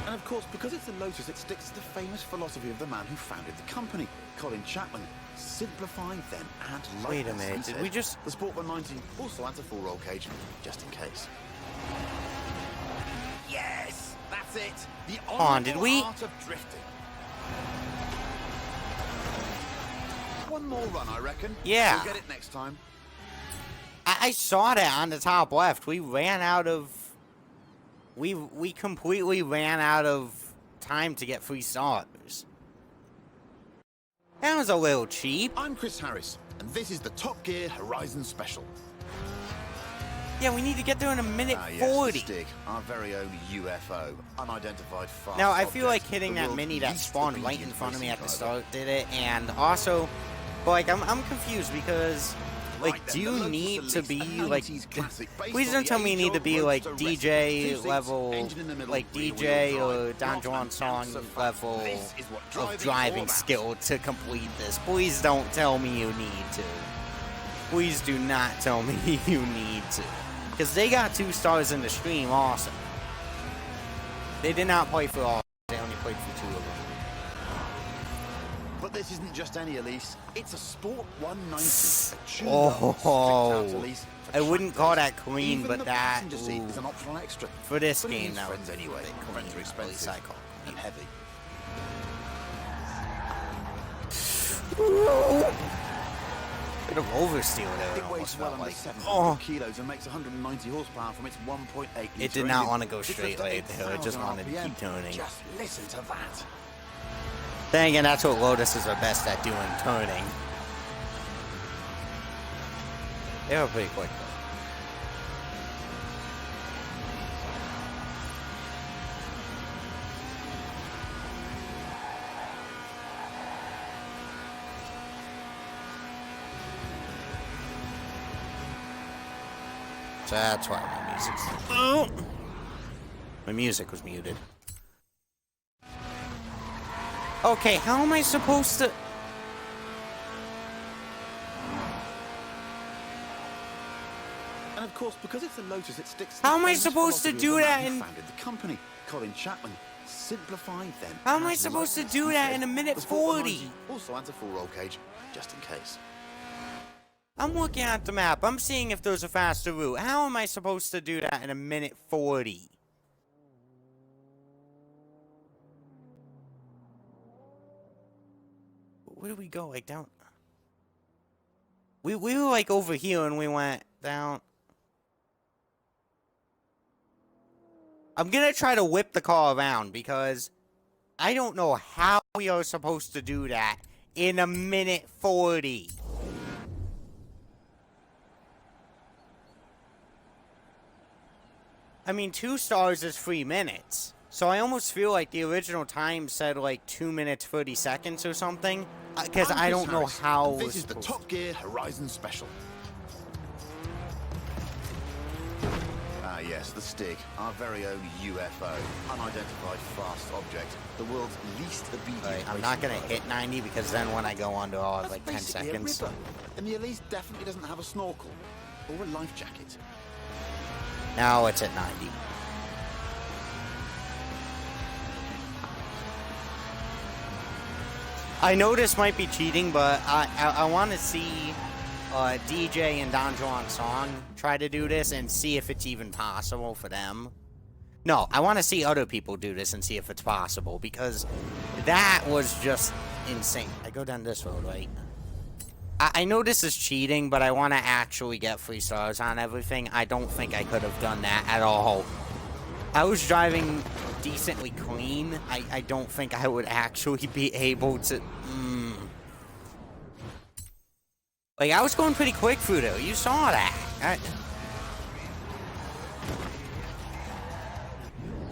[SPEAKER 2] And of course, because it's a Lotus, it sticks to the famous philosophy of the man who founded the company, Colin Chapman. Simplify, then add lightness.
[SPEAKER 1] Wait a minute,
[SPEAKER 2] he
[SPEAKER 1] did
[SPEAKER 2] said.
[SPEAKER 1] we just...
[SPEAKER 2] The Sport 190 also adds a 4-roll cage, just in case. Yes! That's it! The
[SPEAKER 1] On, did we?
[SPEAKER 2] art of drifting. One more run, I reckon.
[SPEAKER 1] Yeah.
[SPEAKER 2] We'll get it next time.
[SPEAKER 1] I saw that on the top left. We ran out of... We completely ran out of time to get free starters. That was a little cheap.
[SPEAKER 2] I'm Chris Harris, and this is the Top Gear Horizon Special.
[SPEAKER 1] Yeah, we need to get there in a minute
[SPEAKER 2] Ah, yes,
[SPEAKER 1] 40.
[SPEAKER 2] the Stig, our very own UFO, unidentified fast
[SPEAKER 1] Now, I feel like
[SPEAKER 2] object,
[SPEAKER 1] hitting
[SPEAKER 2] the
[SPEAKER 1] that
[SPEAKER 2] world's
[SPEAKER 1] mini that
[SPEAKER 2] least
[SPEAKER 1] spawned right in
[SPEAKER 2] obedient
[SPEAKER 1] front of me
[SPEAKER 2] racing
[SPEAKER 1] at the
[SPEAKER 2] driver.
[SPEAKER 1] start did it, and also, but like, I'm confused because, like,
[SPEAKER 2] Right
[SPEAKER 1] do
[SPEAKER 2] then, the
[SPEAKER 1] you
[SPEAKER 2] Lotus
[SPEAKER 1] need to
[SPEAKER 2] Elise,
[SPEAKER 1] be,
[SPEAKER 2] a
[SPEAKER 1] like,
[SPEAKER 2] 90s classic based
[SPEAKER 1] please
[SPEAKER 2] on
[SPEAKER 1] don't
[SPEAKER 2] the
[SPEAKER 1] tell me you need to
[SPEAKER 2] age-old
[SPEAKER 1] be, like,
[SPEAKER 2] Roadster
[SPEAKER 1] DJ
[SPEAKER 2] Recipe. 2
[SPEAKER 1] level,
[SPEAKER 2] engine in the middle,
[SPEAKER 1] like,
[SPEAKER 2] rear-wheel
[SPEAKER 1] DJ
[SPEAKER 2] drive,
[SPEAKER 1] or Don
[SPEAKER 2] not
[SPEAKER 1] Juan
[SPEAKER 2] an
[SPEAKER 1] song
[SPEAKER 2] ounce of fat.
[SPEAKER 1] level
[SPEAKER 2] This is what
[SPEAKER 1] of
[SPEAKER 2] is
[SPEAKER 1] driving
[SPEAKER 2] all about.
[SPEAKER 1] skill to complete this. Please don't tell me you need to. Please do not tell me you need to. Because they got 2 stars in the stream also. They did not play for all. They only played for 2 of them.
[SPEAKER 2] But this isn't just any Elise. It's a Sport 190. A tuned
[SPEAKER 1] Oh,
[SPEAKER 2] up, stripped-out Elise for
[SPEAKER 1] I wouldn't
[SPEAKER 2] track
[SPEAKER 1] call
[SPEAKER 2] days.
[SPEAKER 1] that clean,
[SPEAKER 2] Even
[SPEAKER 1] but
[SPEAKER 2] the
[SPEAKER 1] that,
[SPEAKER 2] passenger seat
[SPEAKER 1] ooh,
[SPEAKER 2] is an optional extra.
[SPEAKER 1] for this
[SPEAKER 2] But it
[SPEAKER 1] game,
[SPEAKER 2] needs
[SPEAKER 1] that
[SPEAKER 2] friends
[SPEAKER 1] would
[SPEAKER 2] anyway.
[SPEAKER 1] be clean,
[SPEAKER 2] Friends are
[SPEAKER 1] at least
[SPEAKER 2] expensive
[SPEAKER 1] I call it
[SPEAKER 2] and heavy.
[SPEAKER 1] Bit of oversteer there.
[SPEAKER 2] It weighs
[SPEAKER 1] Almost
[SPEAKER 2] well
[SPEAKER 1] felt
[SPEAKER 2] under
[SPEAKER 1] like.
[SPEAKER 2] 700 kilos and makes 190 horsepower from its 1.8 litre
[SPEAKER 1] It did not
[SPEAKER 2] engine.
[SPEAKER 1] want to go
[SPEAKER 2] It's
[SPEAKER 1] straight
[SPEAKER 2] just
[SPEAKER 1] like there. It just
[SPEAKER 2] 8,000
[SPEAKER 1] wanted to
[SPEAKER 2] RPM.
[SPEAKER 1] keep turning.
[SPEAKER 2] Just listen to that.
[SPEAKER 1] Then again, that's what Lotuses are best at doing, turning. They were pretty quick though. So that's why my music's... Oh! My music was muted. Okay, how am I supposed to...
[SPEAKER 2] And of course, because it's a Lotus, it sticks to
[SPEAKER 1] How
[SPEAKER 2] the
[SPEAKER 1] am I
[SPEAKER 2] famous
[SPEAKER 1] supposed to
[SPEAKER 2] philosophy of
[SPEAKER 1] do
[SPEAKER 2] the
[SPEAKER 1] that
[SPEAKER 2] man who
[SPEAKER 1] in-
[SPEAKER 2] founded the company, Colin Chapman. Simplify then.
[SPEAKER 1] How am I
[SPEAKER 2] add
[SPEAKER 1] supposed to
[SPEAKER 2] Lotus,
[SPEAKER 1] do
[SPEAKER 2] he
[SPEAKER 1] that
[SPEAKER 2] says.
[SPEAKER 1] in a minute
[SPEAKER 2] The Sport
[SPEAKER 1] 40?
[SPEAKER 2] 190 also adds a full roll cage, just in case.
[SPEAKER 1] I'm looking at the map. I'm seeing if there's a faster route. How am I supposed to do that in a minute 40? Where do we go? Like down? We were like over here and we went down. I'm gonna try to whip the car around because I don't know how we are supposed to do that in a minute 40. I mean, 2 stars is 3 minutes. So I almost feel like the original time said like 2 minutes 30 seconds or something. Because
[SPEAKER 2] I'm
[SPEAKER 1] I
[SPEAKER 2] Chris
[SPEAKER 1] don't know
[SPEAKER 2] Harris,
[SPEAKER 1] how.
[SPEAKER 2] and this is the Top Gear Horizon Special. Ah yes, the Stig, our very own UFO, unidentified fast object, the world's least obedient.
[SPEAKER 1] Right, I'm
[SPEAKER 2] racing
[SPEAKER 1] not gonna
[SPEAKER 2] driver.
[SPEAKER 1] hit 90 because then when I go under, I'll have
[SPEAKER 2] That's
[SPEAKER 1] like 10
[SPEAKER 2] basically
[SPEAKER 1] seconds.
[SPEAKER 2] a ripper, and the Elise definitely doesn't have a snorkel or a life jacket.
[SPEAKER 1] Now it's at 90. I know this might be cheating, but I want to see DJ and Don Juan Song try to do this and see if it's even possible for them. No, I want to see other people do this and see if it's possible, because that was just insane. I go down this road, right? I know this is cheating, but I want to actually get 3 stars on everything. I don't think I could have done that at all. I was driving decently clean. I don't think I would actually be able to... Like, I was going pretty quick through there. You saw that.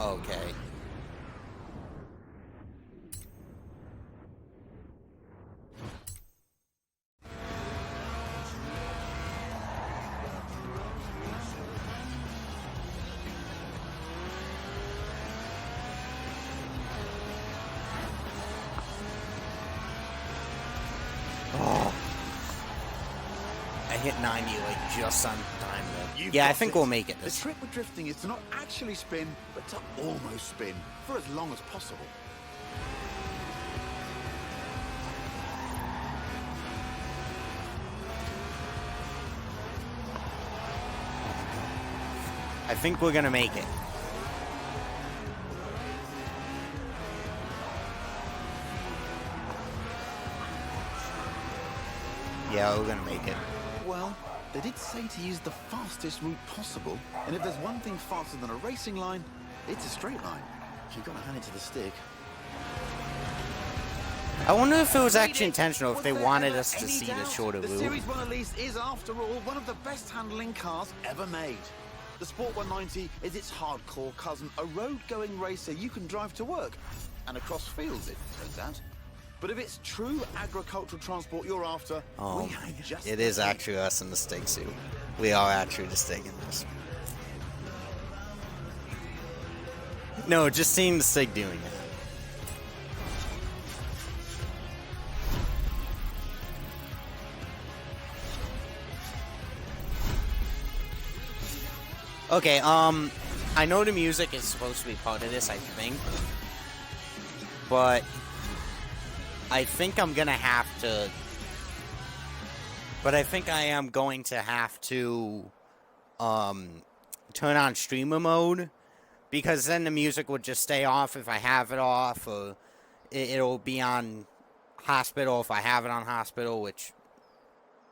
[SPEAKER 1] Okay. Oh. I hit 90 like just on time though.
[SPEAKER 2] You've
[SPEAKER 1] Yeah, I
[SPEAKER 2] got
[SPEAKER 1] think
[SPEAKER 2] it.
[SPEAKER 1] we'll make it
[SPEAKER 2] The
[SPEAKER 1] this.
[SPEAKER 2] trick with drifting is to not actually spin, but to almost spin for as long as possible.
[SPEAKER 1] I think we're gonna make it. Yeah, we're gonna make it.
[SPEAKER 2] Well, they did say to use the fastest route possible, and if there's one thing faster than a racing line, it's a straight line. You've got to hand it to the Stig.
[SPEAKER 1] I wonder if it was actually intentional, if they wanted us to see the shorter
[SPEAKER 2] The
[SPEAKER 1] route.
[SPEAKER 2] Series 1 Elise is, after all, one of the best handling cars ever made. The Sport 190 is its hardcore cousin, a road-going racer you can drive to work and across fields, it turns out. But if it's true agricultural transport you're after,
[SPEAKER 1] Oh
[SPEAKER 2] we
[SPEAKER 1] my
[SPEAKER 2] have
[SPEAKER 1] god.
[SPEAKER 2] just
[SPEAKER 1] It is actually us in the Stig suit. We are actually the Stig in this. No, just seeing the Stig doing it. Okay, I know the music is supposed to be part of this, I think. But I think I'm gonna have to... But I think I am going to have to, turn on streamer mode. Because then the music would just stay off if I have it off, or it'll be on hospital if I have it on hospital, which...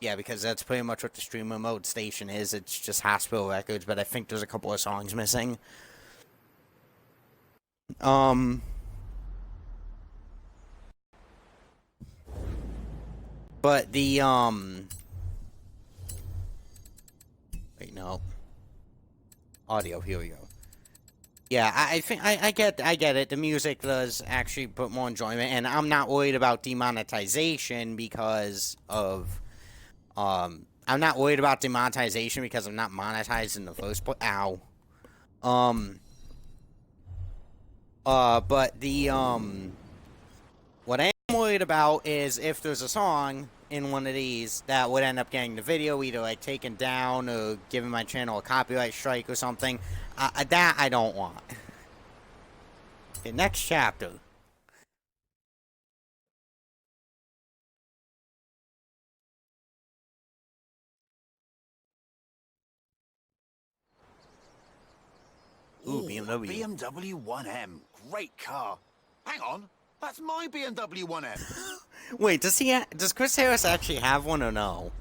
[SPEAKER 1] Yeah, because that's pretty much what the streamer mode station is. It's just hospital records, but I think there's a couple of songs missing. But the, wait, no. Audio, here we go. Yeah, I think, I get it. The music does actually put more enjoyment, and I'm not worried about demonetization because of... I'm not worried about demonetization because I'm not monetized in the first place. Ow. But the, what I am worried about is if there's a song in one of these that would end up getting the video either, like, taken down or giving my channel a copyright strike or something. That I don't want. Okay, next chapter. Ooh, BMW.
[SPEAKER 2] BMW 1M. Great car. Hang on. That's my BMW 1M.
[SPEAKER 1] Wait, does Chris Harris actually have one or no?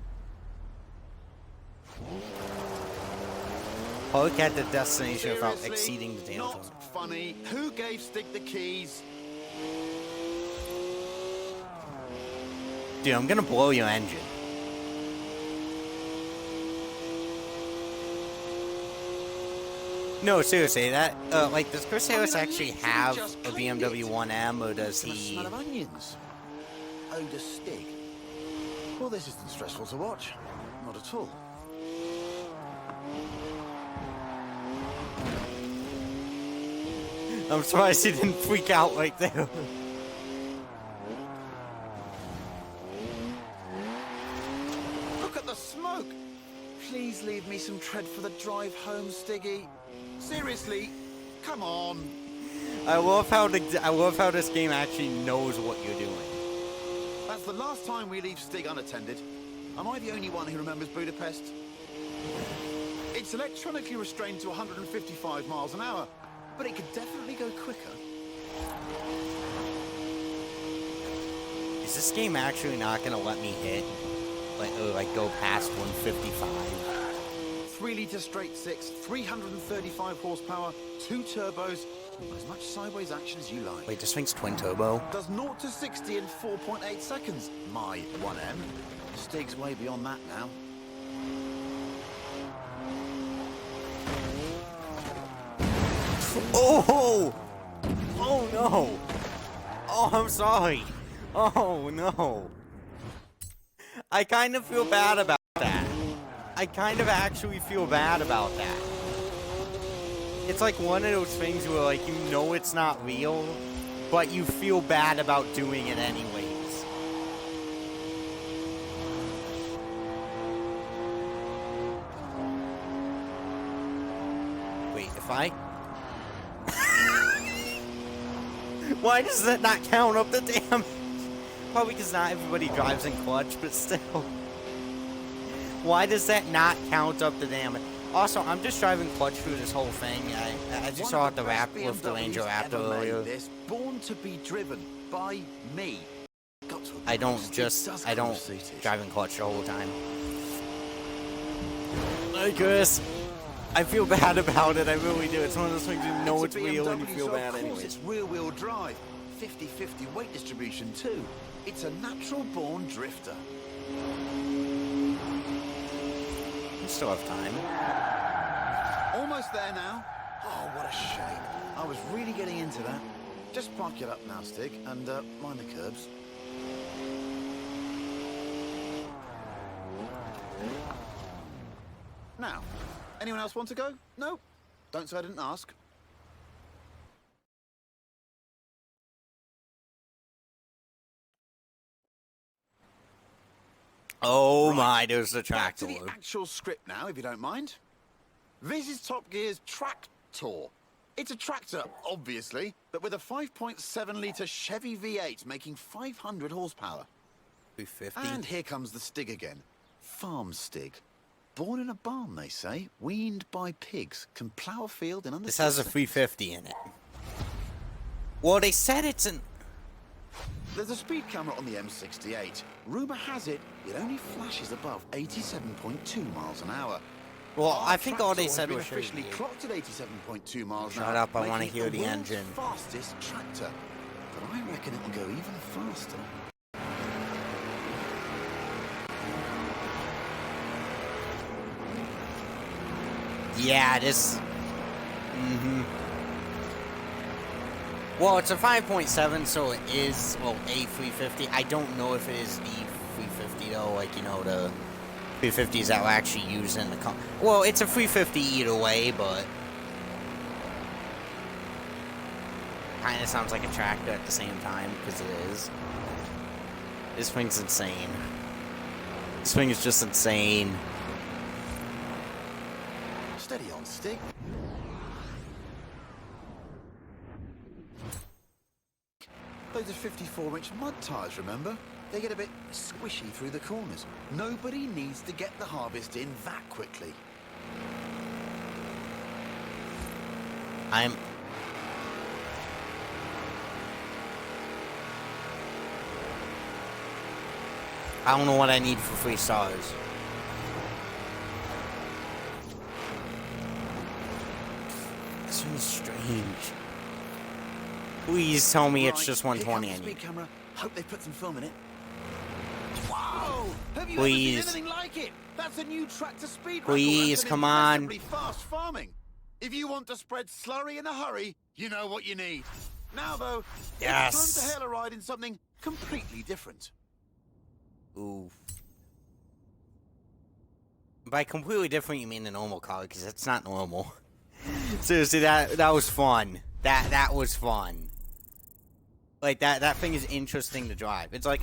[SPEAKER 1] Park at the destination without
[SPEAKER 2] Seriously?
[SPEAKER 1] exceeding the damage.
[SPEAKER 2] Not funny. Who gave Stig the keys?
[SPEAKER 1] Dude, I'm gonna blow your engine. No, seriously, that, like, does Chris Harris actually have a BMW 1M, or does
[SPEAKER 2] The
[SPEAKER 1] he...
[SPEAKER 2] smell of onions. Ode a Stig. Well, this isn't stressful to watch. Not at all.
[SPEAKER 1] I'm surprised he didn't freak out right there.
[SPEAKER 2] Look at the smoke! Please leave me some tread for the drive home, Stiggy. Seriously, come on.
[SPEAKER 1] I love how this game actually knows what you're doing.
[SPEAKER 2] That's the last time we leave Stig unattended. Am I the only one who remembers Budapest? It's electronically restrained to 155 miles an hour, but it could definitely go quicker.
[SPEAKER 1] Is this game actually not gonna let me hit, like go past 155?
[SPEAKER 2] 3-litre straight six, 335 horsepower, 2 turbos, as much sideways action as you like.
[SPEAKER 1] Wait, this thing's twin turbo?
[SPEAKER 2] Does 0 to 60 in 4.8 seconds. My 1M. Stig's way beyond that now.
[SPEAKER 1] Oh! Oh no! Oh, I'm sorry. Oh no. I kind of feel bad about that. I kind of actually feel bad about that. It's like one of those things where, like, you know it's not real, but you feel bad about doing it anyways. Wait, if I... Why does that not count up the damage? Probably because not everybody drives in clutch, but still. Why does that not count up the damage? Also, I'm just driving clutch through this whole thing. I just saw it with the Ranger Raptor earlier.
[SPEAKER 2] This, born to be driven by me.
[SPEAKER 1] I don't drive in clutch the whole time. Hey, Chris. I feel bad about it. I really do. It's one of those things you know it's real and you feel bad anyway.
[SPEAKER 2] It's rear-wheel drive. 50-50 weight distribution too. It's a natural-born drifter.
[SPEAKER 1] We still have time.
[SPEAKER 2] Almost there now. Oh, what a shame. I was really getting into that. Just park it up now, Stig, and mind the curbs. Now, anyone else want to go? No? Don't say I didn't ask.
[SPEAKER 1] Oh
[SPEAKER 2] Right.
[SPEAKER 1] my, there's the
[SPEAKER 2] Back
[SPEAKER 1] tractor.
[SPEAKER 2] to the actual script now, if you don't mind. This is Top Gear's Tractor. It's a tractor, obviously, but with a 5.7-litre Chevy V8 making 500 horsepower.
[SPEAKER 1] 350.
[SPEAKER 2] And here comes the Stig again. Farm Stig. Born in a barn, they say. Weaned by pigs. Can plough a field in under
[SPEAKER 1] This has a 350 in it. Well, they said it's an...
[SPEAKER 2] There's a speed camera on the M68. Rumour has it, it only flashes above 87.2 miles an hour.
[SPEAKER 1] Well,
[SPEAKER 2] Our
[SPEAKER 1] I think all they
[SPEAKER 2] tractor
[SPEAKER 1] said
[SPEAKER 2] has
[SPEAKER 1] was
[SPEAKER 2] been officially
[SPEAKER 1] showing you.
[SPEAKER 2] clocked at 87.2 miles an
[SPEAKER 1] Shut
[SPEAKER 2] hour.
[SPEAKER 1] up, I wanna
[SPEAKER 2] making
[SPEAKER 1] hear
[SPEAKER 2] it
[SPEAKER 1] the
[SPEAKER 2] world's
[SPEAKER 1] engine.
[SPEAKER 2] fastest tractor. But I reckon it will go even faster.
[SPEAKER 1] Yeah, this... Well, it's a 5.7, so it is, well, a 350. I don't know if it is the 350, though, like, you know, the 350s that were actually used in the car. Well, it's a 350 either way, but... kind of sounds like a tractor at the same time, because it is. This thing's insane. This thing is just insane.
[SPEAKER 2] Steady on, Stig. Those are 54-inch mud tyres, remember? They get a bit squishy through the corners. Nobody needs to get the harvest in that quickly.
[SPEAKER 1] I don't know what I need for 3 stars. This one's strange. Please tell me it's just 120 I
[SPEAKER 2] Here comes the
[SPEAKER 1] need.
[SPEAKER 2] speed camera. Hope they put some film in it. Wow! Have you
[SPEAKER 1] Please.
[SPEAKER 2] ever seen anything like it? That's a new tractor speed record.
[SPEAKER 1] Please,
[SPEAKER 2] That's an
[SPEAKER 1] come on.
[SPEAKER 2] impressively fast farming. If you want to spread slurry in a hurry, you know what you need. Now, though,
[SPEAKER 1] Yes.
[SPEAKER 2] it's time to hail a ride in something completely different.
[SPEAKER 1] Ooh. By completely different, you mean the normal car, because it's not normal. Seriously, that was fun. That was fun. Like, that thing is interesting to drive. It's like,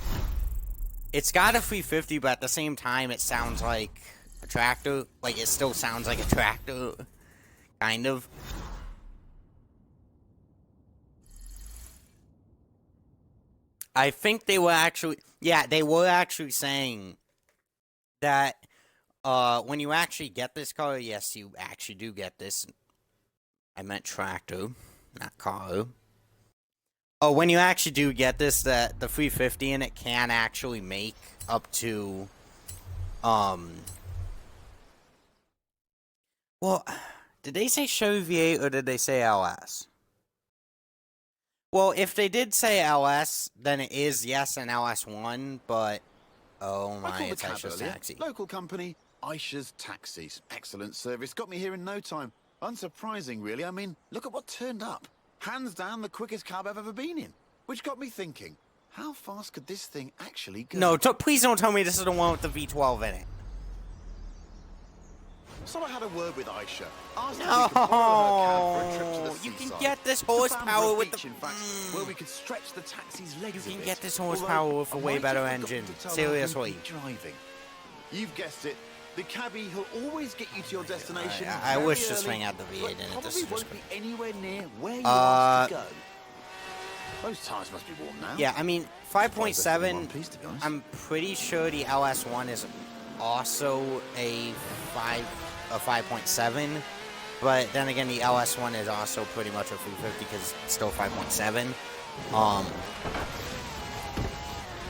[SPEAKER 1] it's got a 350, but at the same time, it sounds like a tractor. Like, it still sounds like a tractor. Kind of. I think they were actually... Yeah, they were actually saying that when you actually get this car, yes, you actually do get this. I meant tractor, not car. Oh, when you actually do get this, that the 350 in it can actually make up to... Well, did they say Chevy V8 or did they say LS? Well, if they did say LS, then it is, yes, an LS1, but... Oh
[SPEAKER 2] I
[SPEAKER 1] my,
[SPEAKER 2] called the
[SPEAKER 1] it's
[SPEAKER 2] cab
[SPEAKER 1] Aisha's
[SPEAKER 2] earlier.
[SPEAKER 1] Taxi.
[SPEAKER 2] Local company, Aisha's Taxis. Excellent service. Got me here in no time. Unsurprising, really. I mean, look at what turned up. Hands down the quickest cab I've ever been in. Which got me thinking, how fast could this thing actually go?
[SPEAKER 1] No, please don't tell me this is the one with the V12 in it.
[SPEAKER 2] So I had a word with Aisha. Asked if we could borrow her cab for a trip to the
[SPEAKER 1] No, you
[SPEAKER 2] seaside.
[SPEAKER 1] can get this
[SPEAKER 2] To
[SPEAKER 1] horsepower
[SPEAKER 2] Bamborough
[SPEAKER 1] with
[SPEAKER 2] Beach,
[SPEAKER 1] the...
[SPEAKER 2] in fact, where we could stretch the taxi's legs
[SPEAKER 1] You
[SPEAKER 2] a
[SPEAKER 1] can
[SPEAKER 2] bit.
[SPEAKER 1] get this
[SPEAKER 2] Although,
[SPEAKER 1] horsepower with a
[SPEAKER 2] I
[SPEAKER 1] way
[SPEAKER 2] might
[SPEAKER 1] better
[SPEAKER 2] have forgotten
[SPEAKER 1] engine.
[SPEAKER 2] to tell her who'd
[SPEAKER 1] Seriously.
[SPEAKER 2] be driving. You've guessed it. The cabbie who'll always get you to your destination.
[SPEAKER 1] I
[SPEAKER 2] very
[SPEAKER 1] wish this
[SPEAKER 2] early,
[SPEAKER 1] thing had the V8
[SPEAKER 2] but
[SPEAKER 1] in it.
[SPEAKER 2] Probably
[SPEAKER 1] This is
[SPEAKER 2] won't
[SPEAKER 1] just...
[SPEAKER 2] be anywhere near where you asked to go. Those tires must be warm now.
[SPEAKER 1] Yeah, I mean,
[SPEAKER 2] Surprised they're still in
[SPEAKER 1] 5.7,
[SPEAKER 2] one piece, to be honest.
[SPEAKER 1] I'm pretty sure the LS1 is also a 5.7, but then again, the LS1 is also pretty much a 350 because it's still 5.7.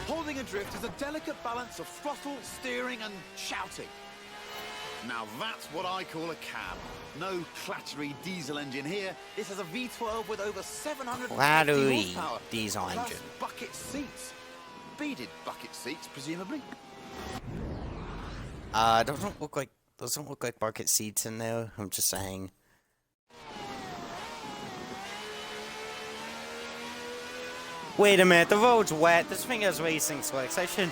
[SPEAKER 2] Holding a drift is a delicate balance of throttle, steering, and shouting. Now that's what I call a cab. No clattery diesel engine here. This has a V12 with over 750
[SPEAKER 1] Clattery
[SPEAKER 2] horsepower.
[SPEAKER 1] diesel
[SPEAKER 2] Plus
[SPEAKER 1] engine.
[SPEAKER 2] bucket seats. Beaded bucket seats, presumably.
[SPEAKER 1] Doesn't look like bucket seats in there. I'm just saying. Wait a minute, the road's wet. This thing has racing slicks. I should.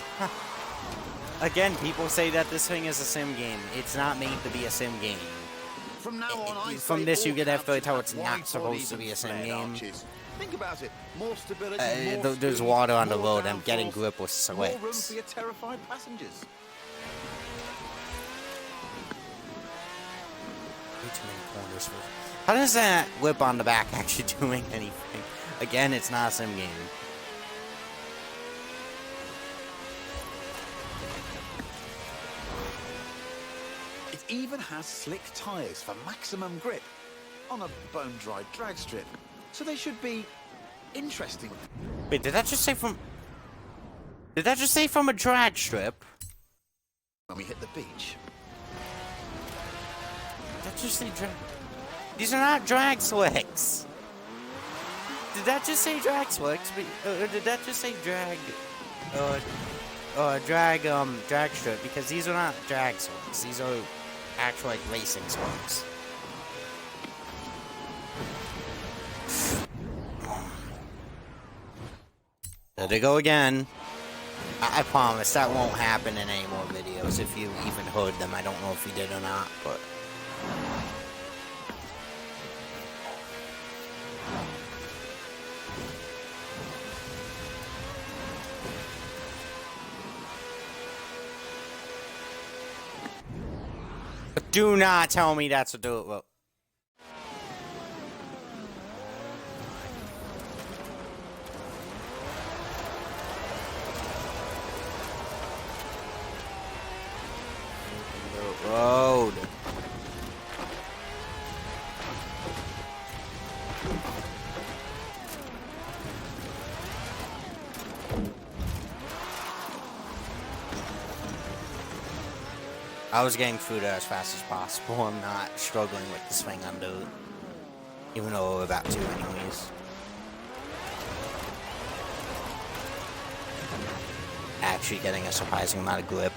[SPEAKER 1] Again, people say that this thing is a sim game. It's not made to be a sim game.
[SPEAKER 2] From now on,
[SPEAKER 1] From this, you get to tell it's not supposed to be a sim game.
[SPEAKER 2] Think about it. More stability, more
[SPEAKER 1] There's
[SPEAKER 2] speed,
[SPEAKER 1] water on the
[SPEAKER 2] more
[SPEAKER 1] road. I'm getting
[SPEAKER 2] downforce,
[SPEAKER 1] grip with
[SPEAKER 2] more room
[SPEAKER 1] slicks.
[SPEAKER 2] for your terrified passengers.
[SPEAKER 1] Way too many corners for. How does that whip on the back actually doing anything? Again, it's not a sim game.
[SPEAKER 2] It even has slick tyres for maximum grip on a bone-dry drag strip. So they should be interesting.
[SPEAKER 1] Wait, did that just say from? Did that just say from a drag strip?
[SPEAKER 2] When we hit the beach.
[SPEAKER 1] Did that just say drag? These are not drag slicks. Did that just say drag slicks? Or did that just say drag? Drag strip? Because these are not drag slicks. These are actual like racing slicks. There they go again. I promise that won't happen in any more videos. If you even heard them, I don't know if you did or not, but. Do not tell me that's a dirt road. Dirt road. I was getting through there as fast as possible. I'm not struggling with this thing on dirt. Even though we're about to anyways. Actually getting a surprising amount of grip.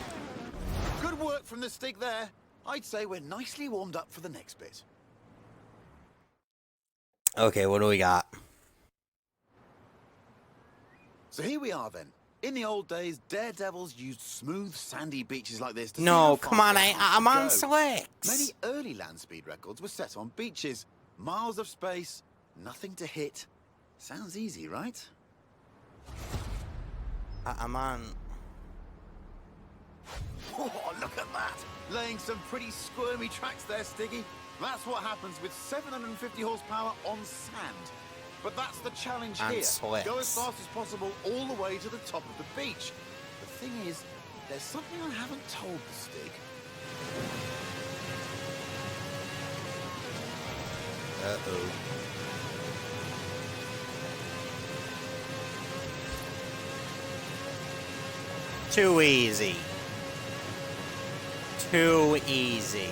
[SPEAKER 2] Good work from the stick there. I'd say we're nicely warmed up for the next bit.
[SPEAKER 1] Okay, what do we got?
[SPEAKER 2] So here we are then. In the old days, daredevils used smooth, sandy beaches like this to see
[SPEAKER 1] No,
[SPEAKER 2] how
[SPEAKER 1] come
[SPEAKER 2] far
[SPEAKER 1] on,
[SPEAKER 2] they
[SPEAKER 1] I'm
[SPEAKER 2] could
[SPEAKER 1] on
[SPEAKER 2] go.
[SPEAKER 1] slicks.
[SPEAKER 2] Many early land speed records were set on beaches. Miles of space, nothing to hit. Sounds easy, right?
[SPEAKER 1] I'm on.
[SPEAKER 2] Oh, look at that! Laying some pretty squirmy tracks there, Stiggy. That's what happens with 750 horsepower on sand. But that's the challenge
[SPEAKER 1] And
[SPEAKER 2] here.
[SPEAKER 1] slicks.
[SPEAKER 2] Go as fast as possible all the way to the top of the beach. The thing is, there's something I haven't told the Stig.
[SPEAKER 1] Uh-oh. Too easy. Too easy.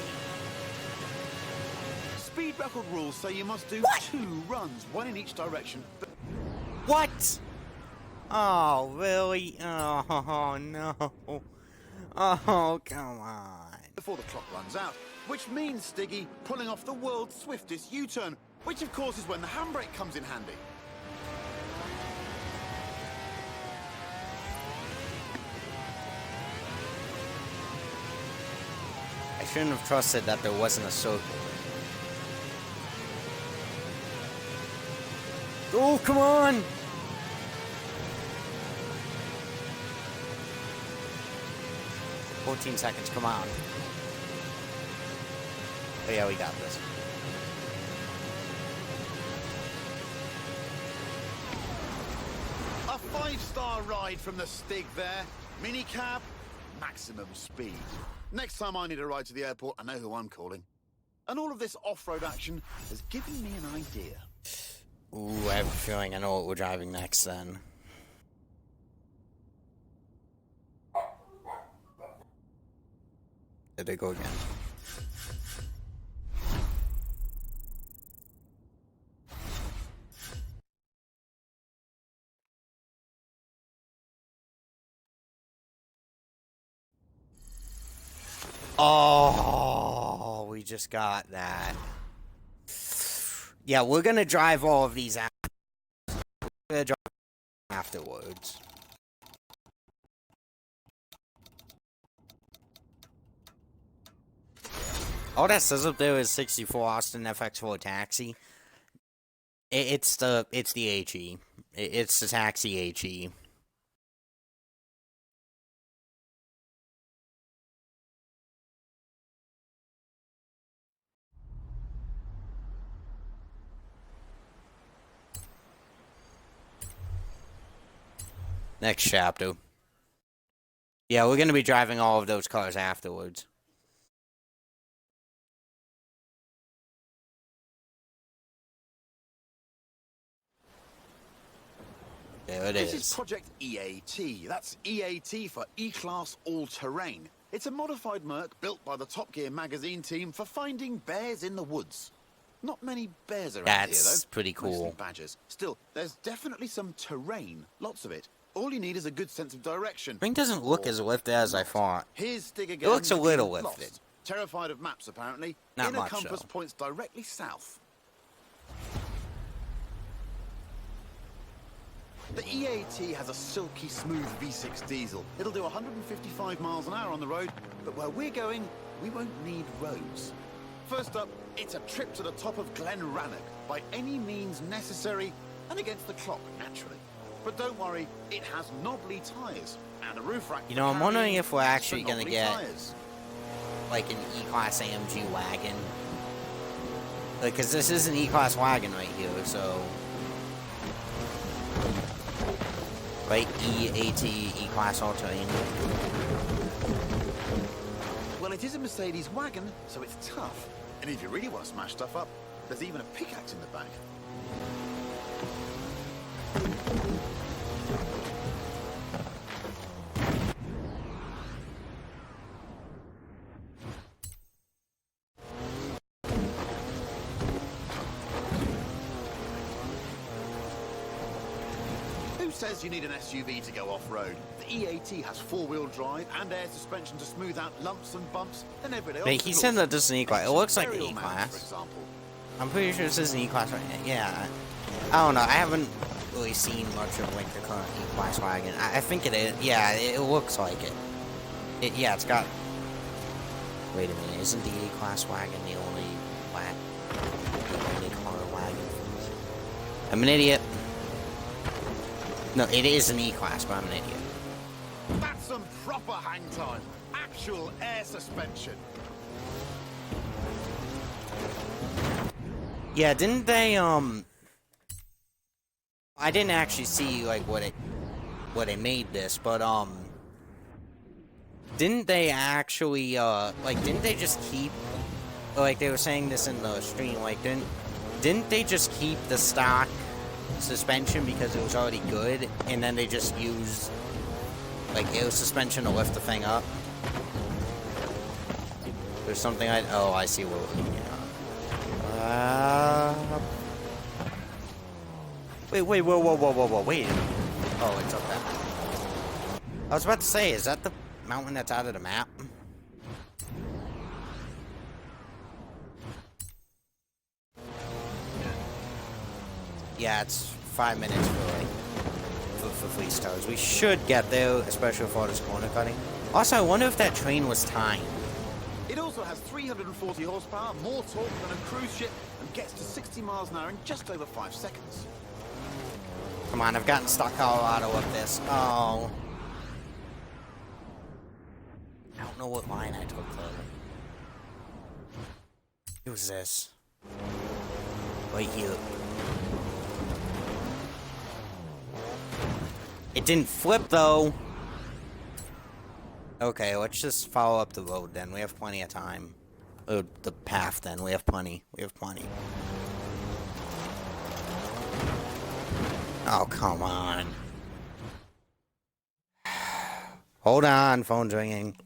[SPEAKER 2] Speed record rules say you must do
[SPEAKER 1] What?
[SPEAKER 2] 2 runs, 1 in each direction.
[SPEAKER 1] What? Oh, really? Oh, no. Oh, come on.
[SPEAKER 2] Before the clock runs out, which means, Stiggy, pulling off the world's swiftest U-turn, which of course is when the handbrake comes in handy.
[SPEAKER 1] I shouldn't have trusted that there wasn't a circle. Oh, come on! "14 seconds, come on." Oh yeah, we got this.
[SPEAKER 2] A 5-star ride from the Stig there. Minicab, maximum speed. Next time I need a ride to the airport, I know who I'm calling. And all of this off-road action has given me an idea.
[SPEAKER 1] Ooh, I have a feeling I know what we're driving next then. There they go again. Oh, we just got that. Yeah, we're gonna drive all of these afterwards. All that says up there is 64 Austin FX4 taxi. It's the HE. It's the taxi HE. Next chapter. Yeah, we're gonna be driving all of those cars afterwards. There it is.
[SPEAKER 2] This is Project EAT. That's EAT for E-Class All-Terrain. It's a modified Merc built by the Top Gear magazine team for finding bears in the woods. Not many bears around here, though.
[SPEAKER 1] That's pretty cool.
[SPEAKER 2] Mostly badgers. Still, there's definitely some terrain. Lots of it. All you need is a good sense of direction.
[SPEAKER 1] Ring doesn't look as lifted as I thought.
[SPEAKER 2] Here's Stig
[SPEAKER 1] It
[SPEAKER 2] again.
[SPEAKER 1] looks a little
[SPEAKER 2] Lost.
[SPEAKER 1] lifted.
[SPEAKER 2] Terrified of maps, apparently.
[SPEAKER 1] Not
[SPEAKER 2] Inner
[SPEAKER 1] much,
[SPEAKER 2] compass
[SPEAKER 1] though.
[SPEAKER 2] points directly south. The EAT has a silky smooth V6 diesel. It'll do 155 miles an hour on the road, but where we're going, we won't need roads. First up, it's a trip to the top of Glen Rannoch, by any means necessary, and against the clock, naturally. But don't worry, it has knobbly tyres, and a roof rack.
[SPEAKER 1] You know, I'm wondering if we're actually
[SPEAKER 2] for
[SPEAKER 1] gonna
[SPEAKER 2] knobbly
[SPEAKER 1] get
[SPEAKER 2] tyres.
[SPEAKER 1] like an E-Class AMG wagon. Like, cause this is an E-Class wagon right here, so. Right, EAT, E-Class All-Terrain.
[SPEAKER 2] Well, it is a Mercedes wagon, so it's tough. And if you really want to smash stuff up, there's even a pickaxe in the back. Who says you need an SUV to go off-road? The EAT has four-wheel drive and air suspension to smooth out lumps and bumps and everyday
[SPEAKER 1] Wait, he
[SPEAKER 2] obstacles.
[SPEAKER 1] said that this is an E-Class. It looks like an
[SPEAKER 2] Aerial mounts,
[SPEAKER 1] E-Class.
[SPEAKER 2] for example.
[SPEAKER 1] I'm pretty sure this is an E-Class right now. Yeah. I don't know. I haven't really seen much of like the current E-Class wagon. I think it is. Yeah, it looks like it. Yeah, it's got. Wait a minute. Isn't the E-Class wagon the only car wagon? I'm an idiot. No, it is an E-Class, but I'm an idiot.
[SPEAKER 2] That's some proper hang time. Actual air suspension.
[SPEAKER 1] Yeah, didn't they, I didn't actually see, like, what it made this, but, didn't they actually, like, didn't they just keep, like, they were saying this in the stream, like, didn't they just keep the stock suspension because it was already good, and then they just used, like, air suspension to lift the thing up? There's something oh, I see what we're looking at. Wait, whoa, wait. Oh, it's up there. I was about to say, is that the mountain that's out of the map? Yeah, it's 5 minutes for 3 stars. We should get there, especially for this corner cutting. Also, I wonder if that train was timed.
[SPEAKER 2] It also has 340 horsepower, more torque than a cruise ship, and gets to 60 miles an hour in just over 5 seconds.
[SPEAKER 1] Come on, I've gotten stuck Colorado with this. Oh. I don't know what line I took though. Who's this? Right here. It didn't flip though. Okay, let's just follow up the road then. We have plenty of time. Or the path then. We have plenty. We have plenty. Oh, come on. Hold on, phone's ringing.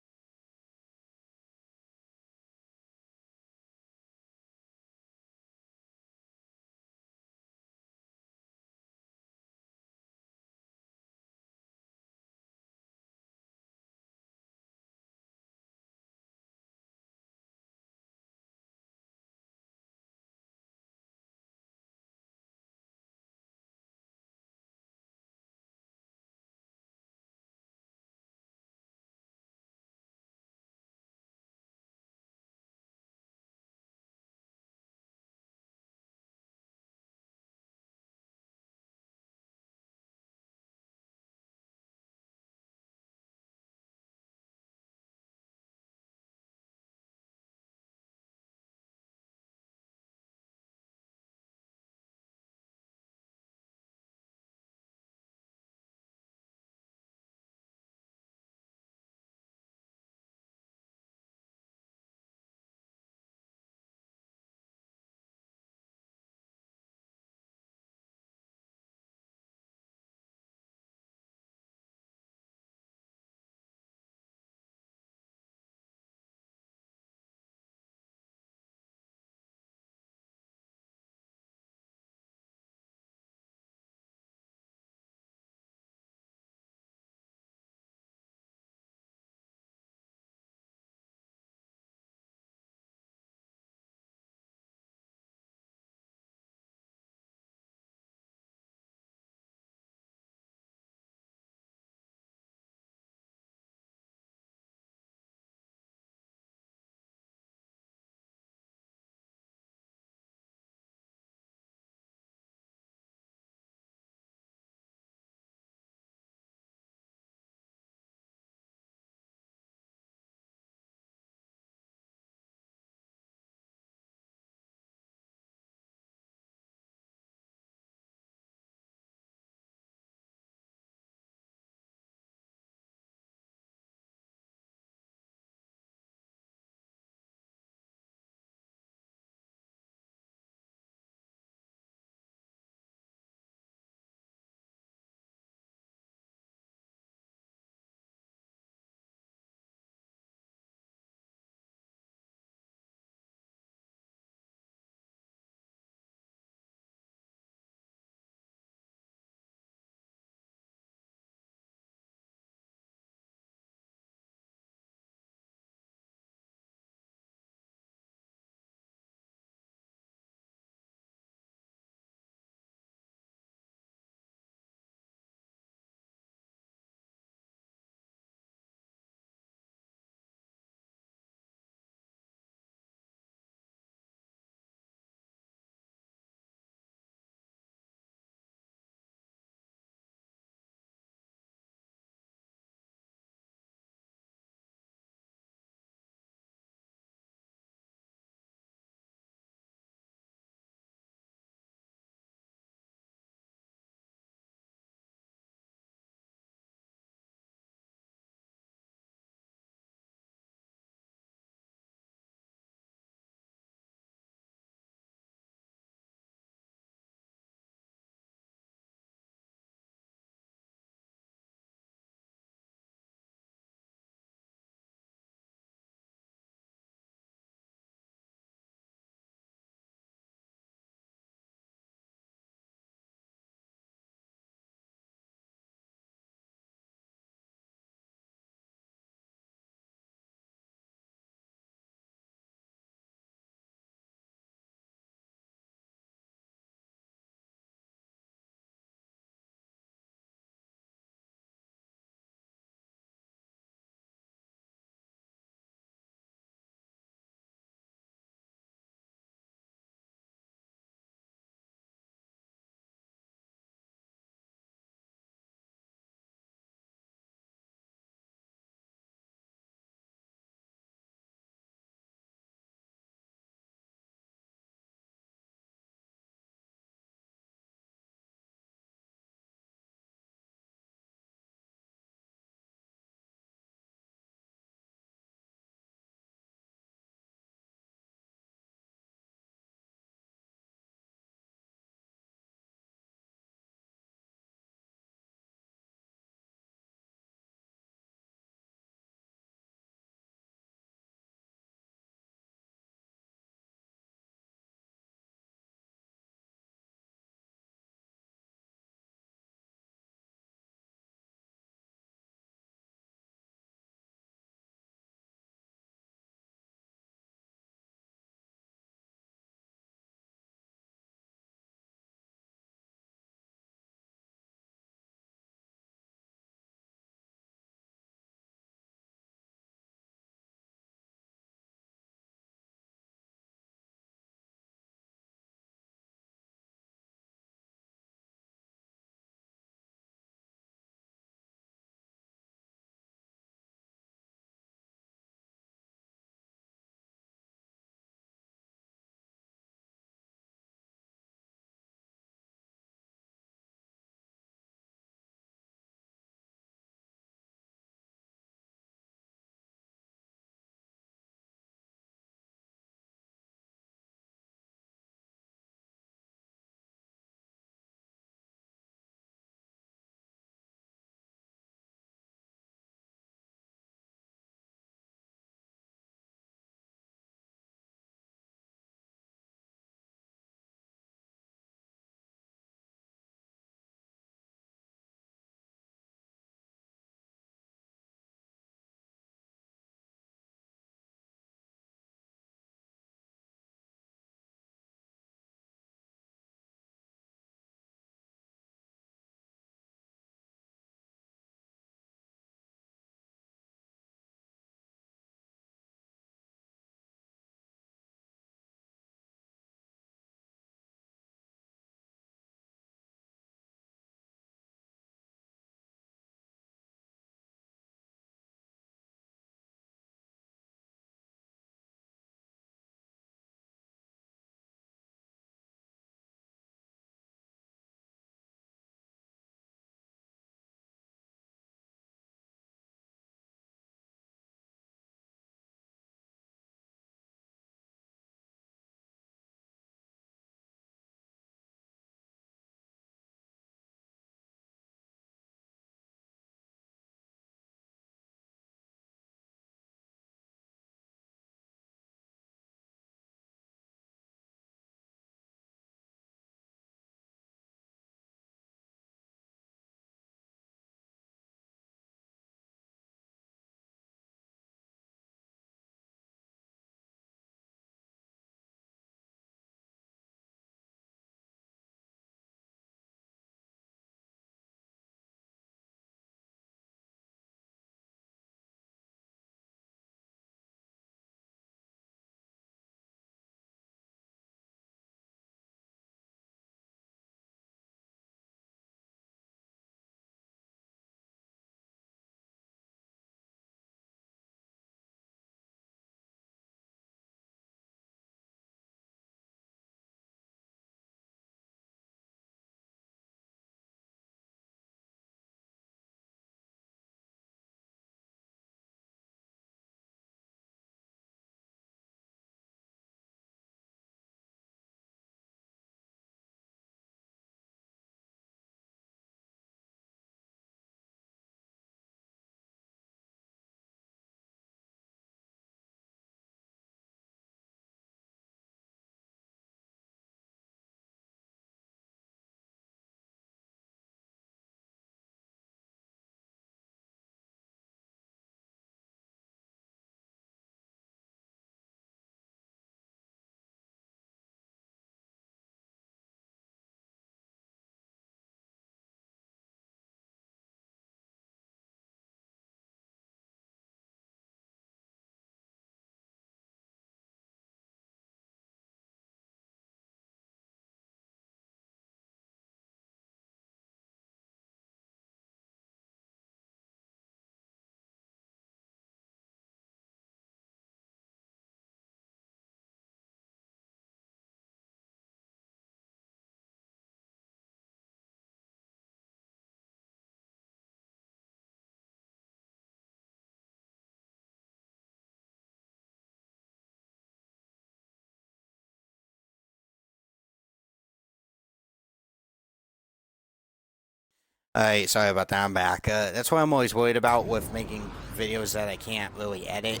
[SPEAKER 1] Alright, sorry about that, I'm back. That's what I'm always worried about with making videos that I can't really edit,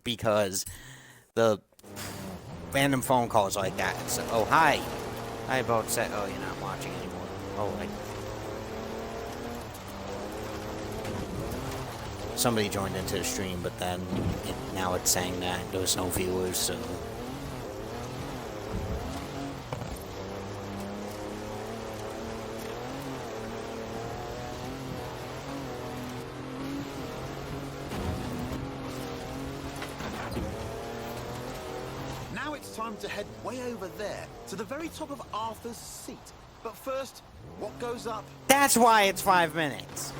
[SPEAKER 1] because the random phone calls like that. It's, oh, hi. Hi, about set. Oh, you're not watching anymore. Oh, like. Somebody joined into the stream, but then now it's saying that there was no viewers, so.
[SPEAKER 2] Now it's time to head way over there, to the very top of Arthur's seat. But first, what goes up?
[SPEAKER 1] That's why it's 5 minutes.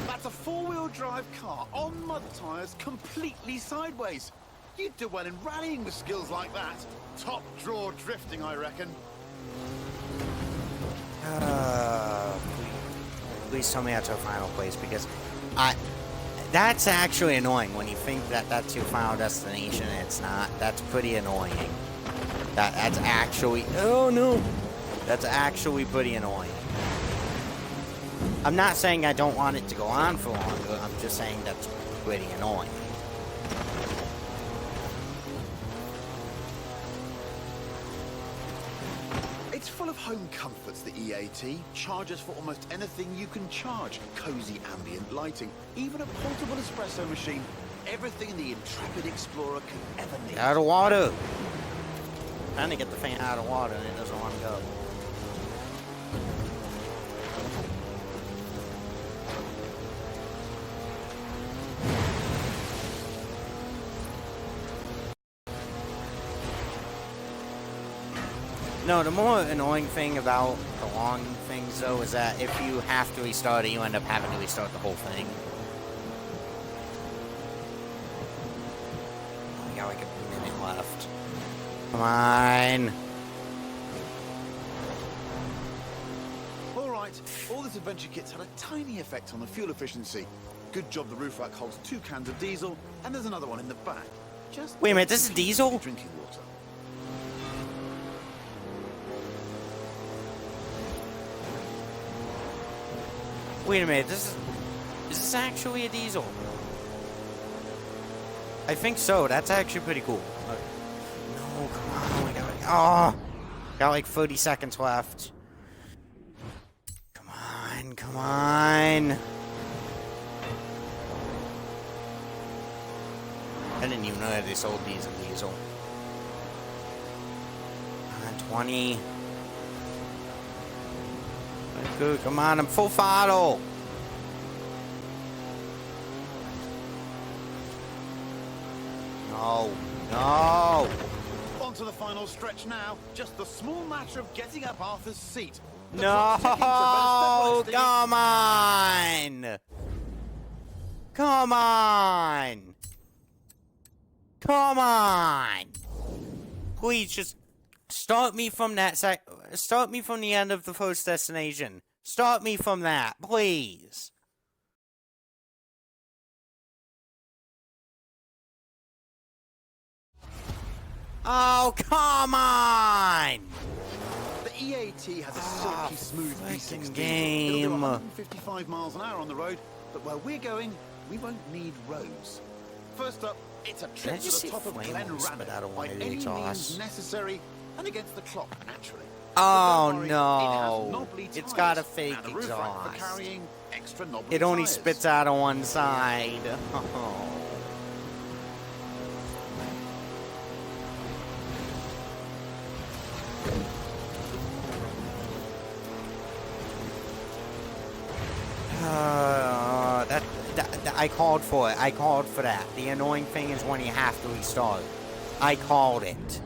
[SPEAKER 2] That's a four-wheel drive car on mud tyres, completely sideways. You'd do well in rallying with skills like that. Top draw drifting, I reckon.
[SPEAKER 1] Please tell me that's our final place, because that's actually annoying when you think that that's your final destination and it's not. That's pretty annoying. That's actually, oh no, that's actually pretty annoying. I'm not saying I don't want it to go on for longer, I'm just saying that's pretty annoying.
[SPEAKER 2] It's full of home comforts, the EAT. Charges for almost anything you can charge. Cozy ambient lighting, even a portable espresso machine. Everything the intrepid explorer could ever need.
[SPEAKER 1] Out of water! Trying to get the fan out of water and it doesn't want to go. No, the more annoying thing about the long things, though, is that if you have to restart it, you end up having to restart the whole thing. Oh, we got like a minute left. Come on.
[SPEAKER 2] All right, all this adventure kit's had a tiny effect on the fuel efficiency. Good job the roof rack holds 2 cans of diesel, and there's another one in the back. Just
[SPEAKER 1] wait a minute, this is diesel?
[SPEAKER 2] Drinking water.
[SPEAKER 1] Wait a minute, is this actually a diesel? I think so, that's actually pretty cool. No, come on, we got like 30 seconds left. Come on, come on. I didn't even know that they sold these in diesel. Come on, 20. Good, come on, I'm full throttle. No, no.
[SPEAKER 2] On to the final stretch now. Just the small matter of getting up Arthur's seat. The
[SPEAKER 1] No,
[SPEAKER 2] clock's ticking, so better step
[SPEAKER 1] come on. Come on. Come on. Please just start me from that start me from the end of the first destination. Start me from that, please. Oh, come on!
[SPEAKER 2] The EAT has a silky smooth V6
[SPEAKER 1] game.
[SPEAKER 2] It'll do 155 miles an hour on the road, but where we're going, we won't need roads. First up, it's a trip to the top of Glen Rabbit by any means necessary and against the clock, naturally.
[SPEAKER 1] Oh
[SPEAKER 2] Worry,
[SPEAKER 1] no!
[SPEAKER 2] It
[SPEAKER 1] It's
[SPEAKER 2] has
[SPEAKER 1] got a
[SPEAKER 2] tires
[SPEAKER 1] fake
[SPEAKER 2] and a roof rack for
[SPEAKER 1] exhaust.
[SPEAKER 2] carrying extra knobbly
[SPEAKER 1] It only
[SPEAKER 2] tires.
[SPEAKER 1] spits out on one side. Oh. I called for it. I called for that. The annoying thing is when you have to restart. I called it.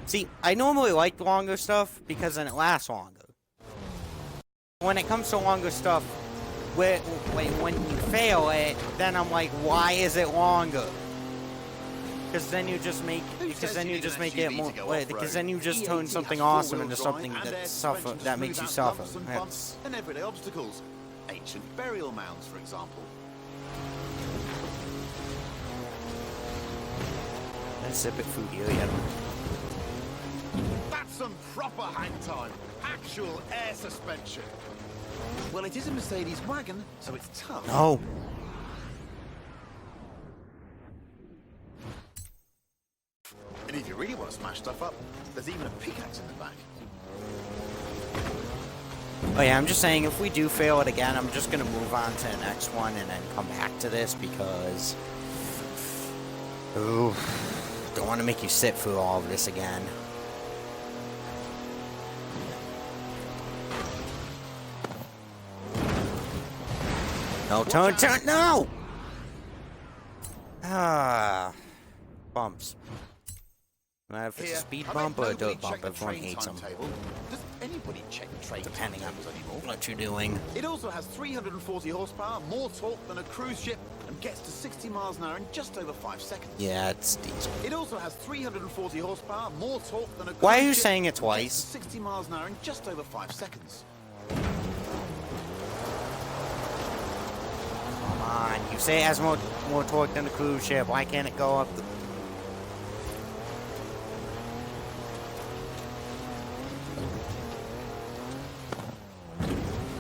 [SPEAKER 1] See, I normally like longer stuff because then it lasts longer. When it comes to longer stuff, when you fail it, then I'm like, why is it longer? Because then you just make,
[SPEAKER 2] Who
[SPEAKER 1] because
[SPEAKER 2] says
[SPEAKER 1] then
[SPEAKER 2] you
[SPEAKER 1] you
[SPEAKER 2] need
[SPEAKER 1] just
[SPEAKER 2] an
[SPEAKER 1] make it
[SPEAKER 2] SUV
[SPEAKER 1] more,
[SPEAKER 2] to go
[SPEAKER 1] wait,
[SPEAKER 2] off-road?
[SPEAKER 1] because then you just turn
[SPEAKER 2] EAT
[SPEAKER 1] something
[SPEAKER 2] has
[SPEAKER 1] awesome
[SPEAKER 2] four-wheel
[SPEAKER 1] into
[SPEAKER 2] drive
[SPEAKER 1] something
[SPEAKER 2] and
[SPEAKER 1] that
[SPEAKER 2] air
[SPEAKER 1] suffer,
[SPEAKER 2] suspension to
[SPEAKER 1] that makes
[SPEAKER 2] smooth
[SPEAKER 1] you
[SPEAKER 2] out
[SPEAKER 1] suffer.
[SPEAKER 2] lumps and
[SPEAKER 1] Yes.
[SPEAKER 2] bumps and everyday obstacles. Ancient burial mounds, for example.
[SPEAKER 1] Let's sip it food here, yeah.
[SPEAKER 2] That's some proper hang time. Actual air suspension. Well, it is a Mercedes wagon, so it's tough.
[SPEAKER 1] No.
[SPEAKER 2] And if you really want to smash stuff up, there's even a pickaxe in the back.
[SPEAKER 1] Oh yeah, I'm just saying, if we do fail it again, I'm just gonna move on to the next one and then come back to this because... Ooh, don't want to make you sit through all of this again. No, turn, no! Ah, bumps. If it's a speed bump or a dirt bump, everyone hates them.
[SPEAKER 2] Does anybody check train
[SPEAKER 1] Depending on
[SPEAKER 2] timetables anymore?
[SPEAKER 1] what you're doing.
[SPEAKER 2] It also has 340 horsepower, more torque than a cruise ship, and gets to 60 miles an hour in just over 5 seconds.
[SPEAKER 1] Yeah, it's diesel.
[SPEAKER 2] It also has 340 horsepower, more torque than a cruise
[SPEAKER 1] Why are you
[SPEAKER 2] ship,
[SPEAKER 1] saying it
[SPEAKER 2] and gets
[SPEAKER 1] twice?
[SPEAKER 2] to 60 miles an hour in just over 5 seconds.
[SPEAKER 1] Come on, you say it has more torque than a cruise ship. Why can't it go up the...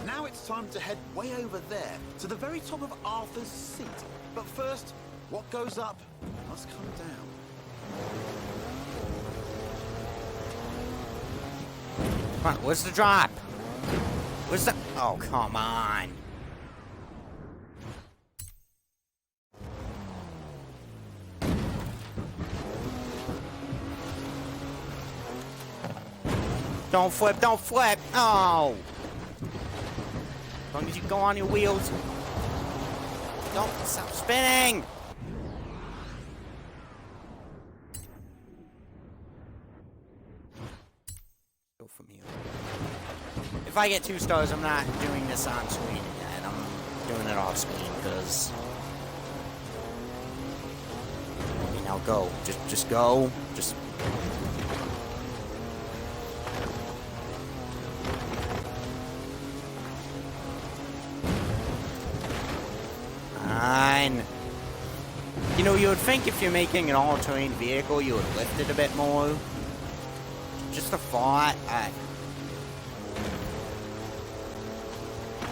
[SPEAKER 2] Now it's time to head way over there, to the very top of Arthur's Seat. But first, what goes up must come down.
[SPEAKER 1] Come on, where's the drop? Where's the... Oh, come on. Don't flip, don't flip! Oh! As long as you go on your wheels. Don't stop spinning! Go from here. If I get 2 stars, I'm not doing this on screen again. I'm doing it off screen because... Okay, now go. Just go. Just... Fine. You know, you would think if you're making an all-terrain vehicle, you would lift it a bit more. Just a thought.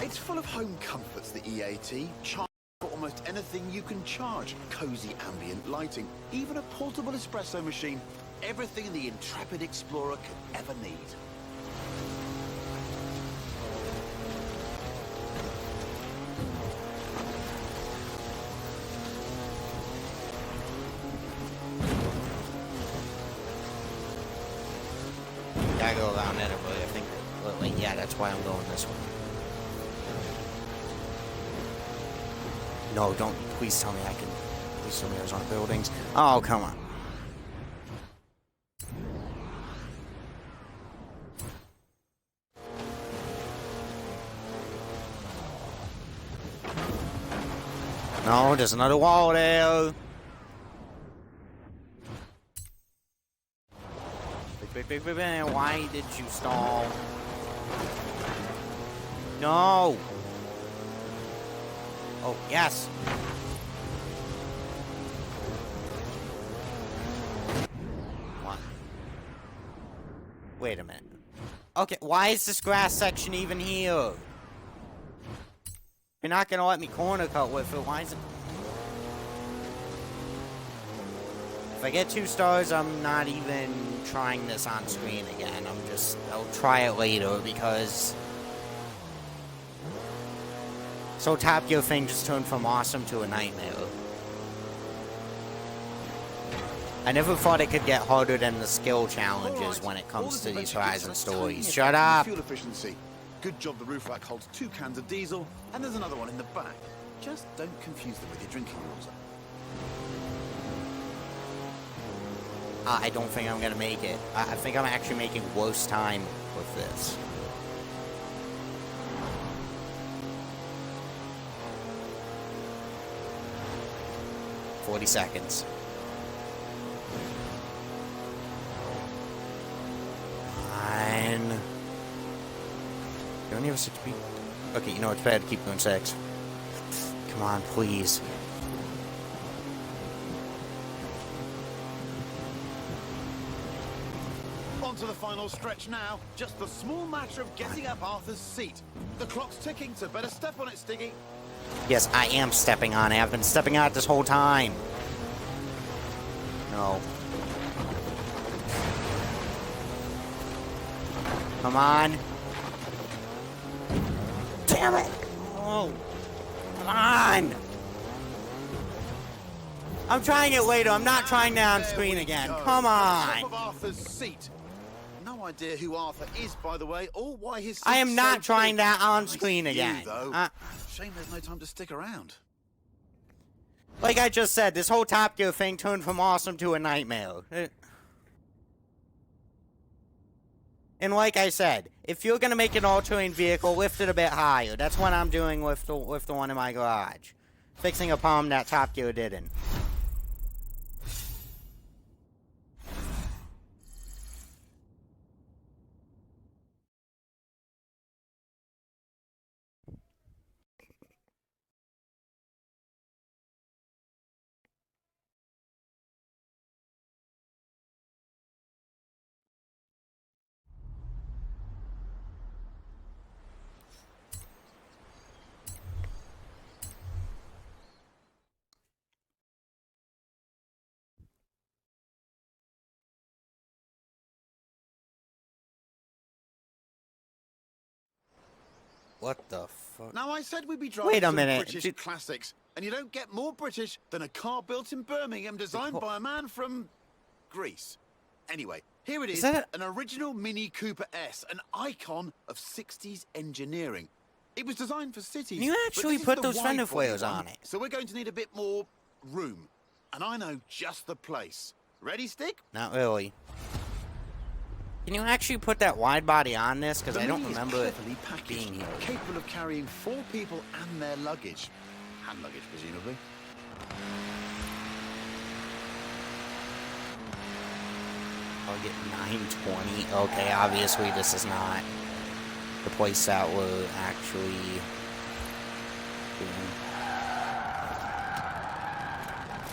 [SPEAKER 2] It's full of home comforts, the EAT. Charge for almost anything you can charge. Cozy ambient lighting, even a portable espresso machine. Everything the intrepid explorer could ever need.
[SPEAKER 1] Gotta go around it, but I think... Wait, yeah, that's why I'm going this way. No, don't... Please tell me I can... Please tell me there's on buildings. Oh, come on. No, there's another wall there. Big. Why did you stall? No. Oh, yes. What? Wait a minute. Okay, why is this grass section even here? You're not gonna let me corner cut with it. Why is it? If I get 2 stars, I'm not even trying this on screen again. I'll try it later because... So Top Gear thing just turned from awesome to a nightmare. I never thought it could get harder than the skill challenges when it comes to these Horizon stories. Shut up!
[SPEAKER 2] Fuel efficiency. Good job the roof rack holds 2 cans of diesel, and there's another one in the back. Just don't confuse them with your drinking water.
[SPEAKER 1] I don't think I'm gonna make it. I think I'm actually making worse time with this. ...40 seconds. Don't you have a 6 speed? Okay, you know it's bad to keep doing 6. Come on, please.
[SPEAKER 2] On to the final stretch now. Just the small matter of getting up Arthur's seat. The clock's ticking, so better step on it, Stiggy.
[SPEAKER 1] Yes, I am stepping on it. I've been stepping on it this whole time. No. Come on. Damn it. Oh. Come on. I'm trying it later. I'm not trying that on screen again. Come on.
[SPEAKER 2] Top of Arthur's seat. No idea who Arthur is, by the way, or why his
[SPEAKER 1] I am
[SPEAKER 2] seat's
[SPEAKER 1] not
[SPEAKER 2] so
[SPEAKER 1] trying
[SPEAKER 2] big.
[SPEAKER 1] that on
[SPEAKER 2] Nice
[SPEAKER 1] screen
[SPEAKER 2] view,
[SPEAKER 1] again.
[SPEAKER 2] though. Shame there's no time to stick around.
[SPEAKER 1] Like I just said, this whole Top Gear thing turned from awesome to a nightmare. And like I said, if you're gonna make an all-terrain vehicle, lift it a bit higher. That's what I'm doing with the one in my garage, fixing a problem that Top Gear didn't. What the fuck?
[SPEAKER 2] Now, I said we'd be driving
[SPEAKER 1] Wait a
[SPEAKER 2] some
[SPEAKER 1] minute.
[SPEAKER 2] British classics, and you don't get more British than a car built in Birmingham designed by a man from Greece. Anyway, here it is,
[SPEAKER 1] that
[SPEAKER 2] an original Mini Cooper S, an icon of 60s engineering. It was designed for cities.
[SPEAKER 1] Can you
[SPEAKER 2] but
[SPEAKER 1] actually
[SPEAKER 2] this is
[SPEAKER 1] put
[SPEAKER 2] the
[SPEAKER 1] those fender
[SPEAKER 2] wide-body
[SPEAKER 1] flares
[SPEAKER 2] one,
[SPEAKER 1] on it?
[SPEAKER 2] So we're going to need a bit more room. And I know just the place. Ready, Stick?
[SPEAKER 1] Not really. Can you actually put that wide body on this? Because I don't
[SPEAKER 2] Mini is
[SPEAKER 1] remember it
[SPEAKER 2] cleverly packaged,
[SPEAKER 1] being here.
[SPEAKER 2] capable of carrying 4 people and their luggage. Hand luggage, presumably.
[SPEAKER 1] I'll get 920. Okay, obviously this is not the place that we're actually doing.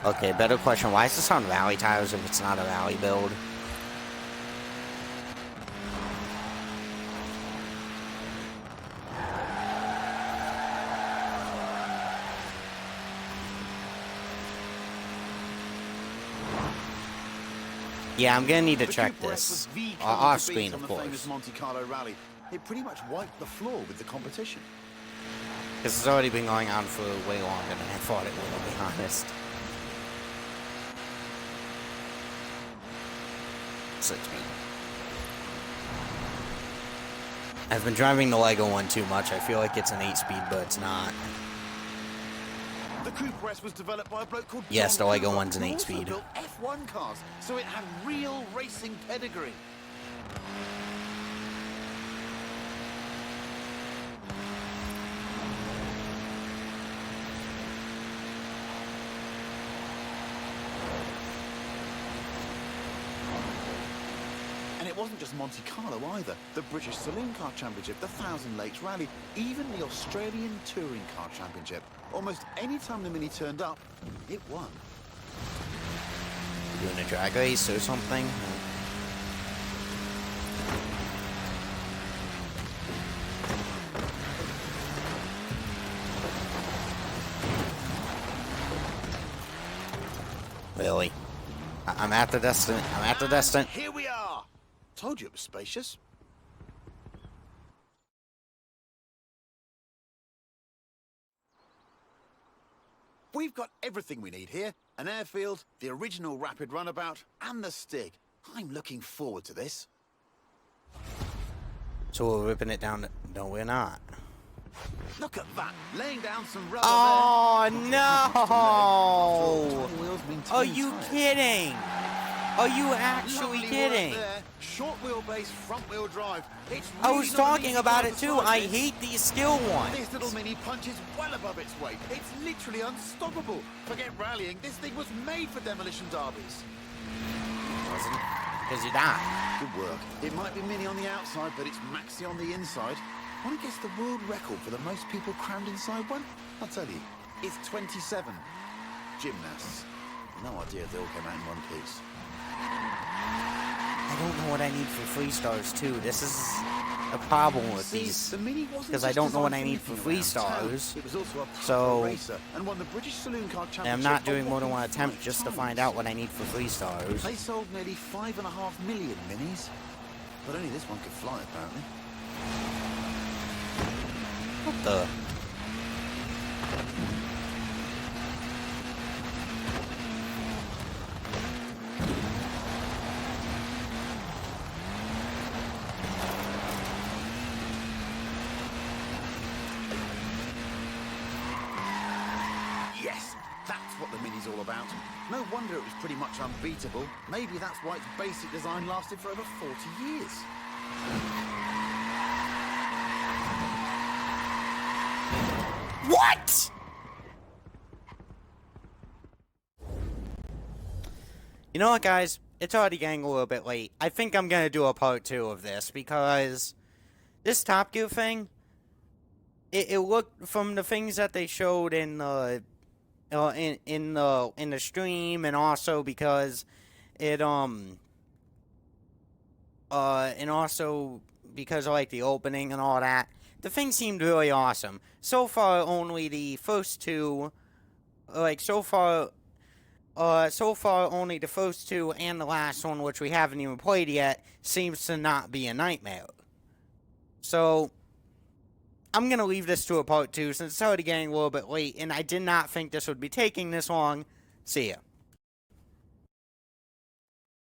[SPEAKER 1] Okay, better question. Why is this on Valley tires if it's not a Valley build? Yeah, I'm gonna need to check this off screen, of course.
[SPEAKER 2] Famous Monte Carlo rally. It pretty much wiped the floor with the competition.
[SPEAKER 1] This has already been going on for way longer than I thought it would, to be honest. 6 speed. I've been driving the Lego one too much. I feel like it's an 8-speed, but it's not.
[SPEAKER 2] The Cooper S was developed by a bloke called
[SPEAKER 1] Yes,
[SPEAKER 2] John
[SPEAKER 1] the Lego
[SPEAKER 2] Cooper,
[SPEAKER 1] one's an
[SPEAKER 2] who also
[SPEAKER 1] 8-speed.
[SPEAKER 2] built F1 cars, so it had real racing pedigree. And it wasn't just Monte Carlo either. The British Saloon Car Championship, the Thousand Lakes Rally, even the Australian Touring Car Championship. Almost any time the Mini turned up, it won.
[SPEAKER 1] We're doing a drag race or something? Really? I'm at the destination. I'm at the destination.
[SPEAKER 2] Here we are. Told you it was spacious. We've got everything we need here. An airfield, the original rapid runabout, and the Stig. I'm looking forward to this.
[SPEAKER 1] So we're ripping it down. No, we're not.
[SPEAKER 2] Look at that, laying down some rubber
[SPEAKER 1] Oh,
[SPEAKER 2] there.
[SPEAKER 1] no!
[SPEAKER 2] Tiny wheels mean
[SPEAKER 1] Are
[SPEAKER 2] tiny
[SPEAKER 1] you
[SPEAKER 2] tires.
[SPEAKER 1] kidding? Are you actually
[SPEAKER 2] Lovely
[SPEAKER 1] kidding?
[SPEAKER 2] work there. Short wheelbase, front wheel drive. It's
[SPEAKER 1] I
[SPEAKER 2] really
[SPEAKER 1] was
[SPEAKER 2] not an
[SPEAKER 1] talking
[SPEAKER 2] easy
[SPEAKER 1] about
[SPEAKER 2] car
[SPEAKER 1] it
[SPEAKER 2] to
[SPEAKER 1] too.
[SPEAKER 2] drive
[SPEAKER 1] I
[SPEAKER 2] in.
[SPEAKER 1] hate these skill ones.
[SPEAKER 2] This little Mini punches well above its weight. It's literally unstoppable. Forget rallying. This thing was made for demolition derbies.
[SPEAKER 1] Because you die.
[SPEAKER 2] Good work. It might be Mini on the outside, but it's Maxi on the inside. Want to guess the world record for the most people crammed inside one? I'll tell you, it's 27. Gymnasts. No idea if they all came out in one piece.
[SPEAKER 1] I don't know what I need for 3 stars, too. This is a problem with these,
[SPEAKER 2] the Mini wasn't
[SPEAKER 1] because I
[SPEAKER 2] just
[SPEAKER 1] don't know what I
[SPEAKER 2] designed
[SPEAKER 1] need
[SPEAKER 2] for
[SPEAKER 1] for
[SPEAKER 2] anything
[SPEAKER 1] 3
[SPEAKER 2] around town.
[SPEAKER 1] stars.
[SPEAKER 2] It was also a proper
[SPEAKER 1] So,
[SPEAKER 2] racer and won the British Saloon Car Championship.
[SPEAKER 1] I'm not doing
[SPEAKER 2] a
[SPEAKER 1] more than one
[SPEAKER 2] whopping
[SPEAKER 1] attempt
[SPEAKER 2] 5
[SPEAKER 1] just to
[SPEAKER 2] times.
[SPEAKER 1] find out what I need for 3 stars.
[SPEAKER 2] They sold nearly 5.5 million Minis, but only this one could fly, apparently.
[SPEAKER 1] What the?
[SPEAKER 2] Yes, that's what the Mini's all about. No wonder it was pretty much unbeatable. Maybe that's why its basic design lasted for over 40 years.
[SPEAKER 1] What? You know what, guys? It's already getting a little bit late. I think I'm gonna do a part 2 of this, because this Top Gear thing, it looked, from the things that they showed in the in the stream, and also because it and also because of like the opening and all that, the thing seemed really awesome. So far, only the first two, so far only the first two and the last one, which we haven't even played yet, seems to not be a nightmare. So I'm going to leave this to a part 2 since it's already getting a little bit late, and I did not think this would be taking this long. See ya.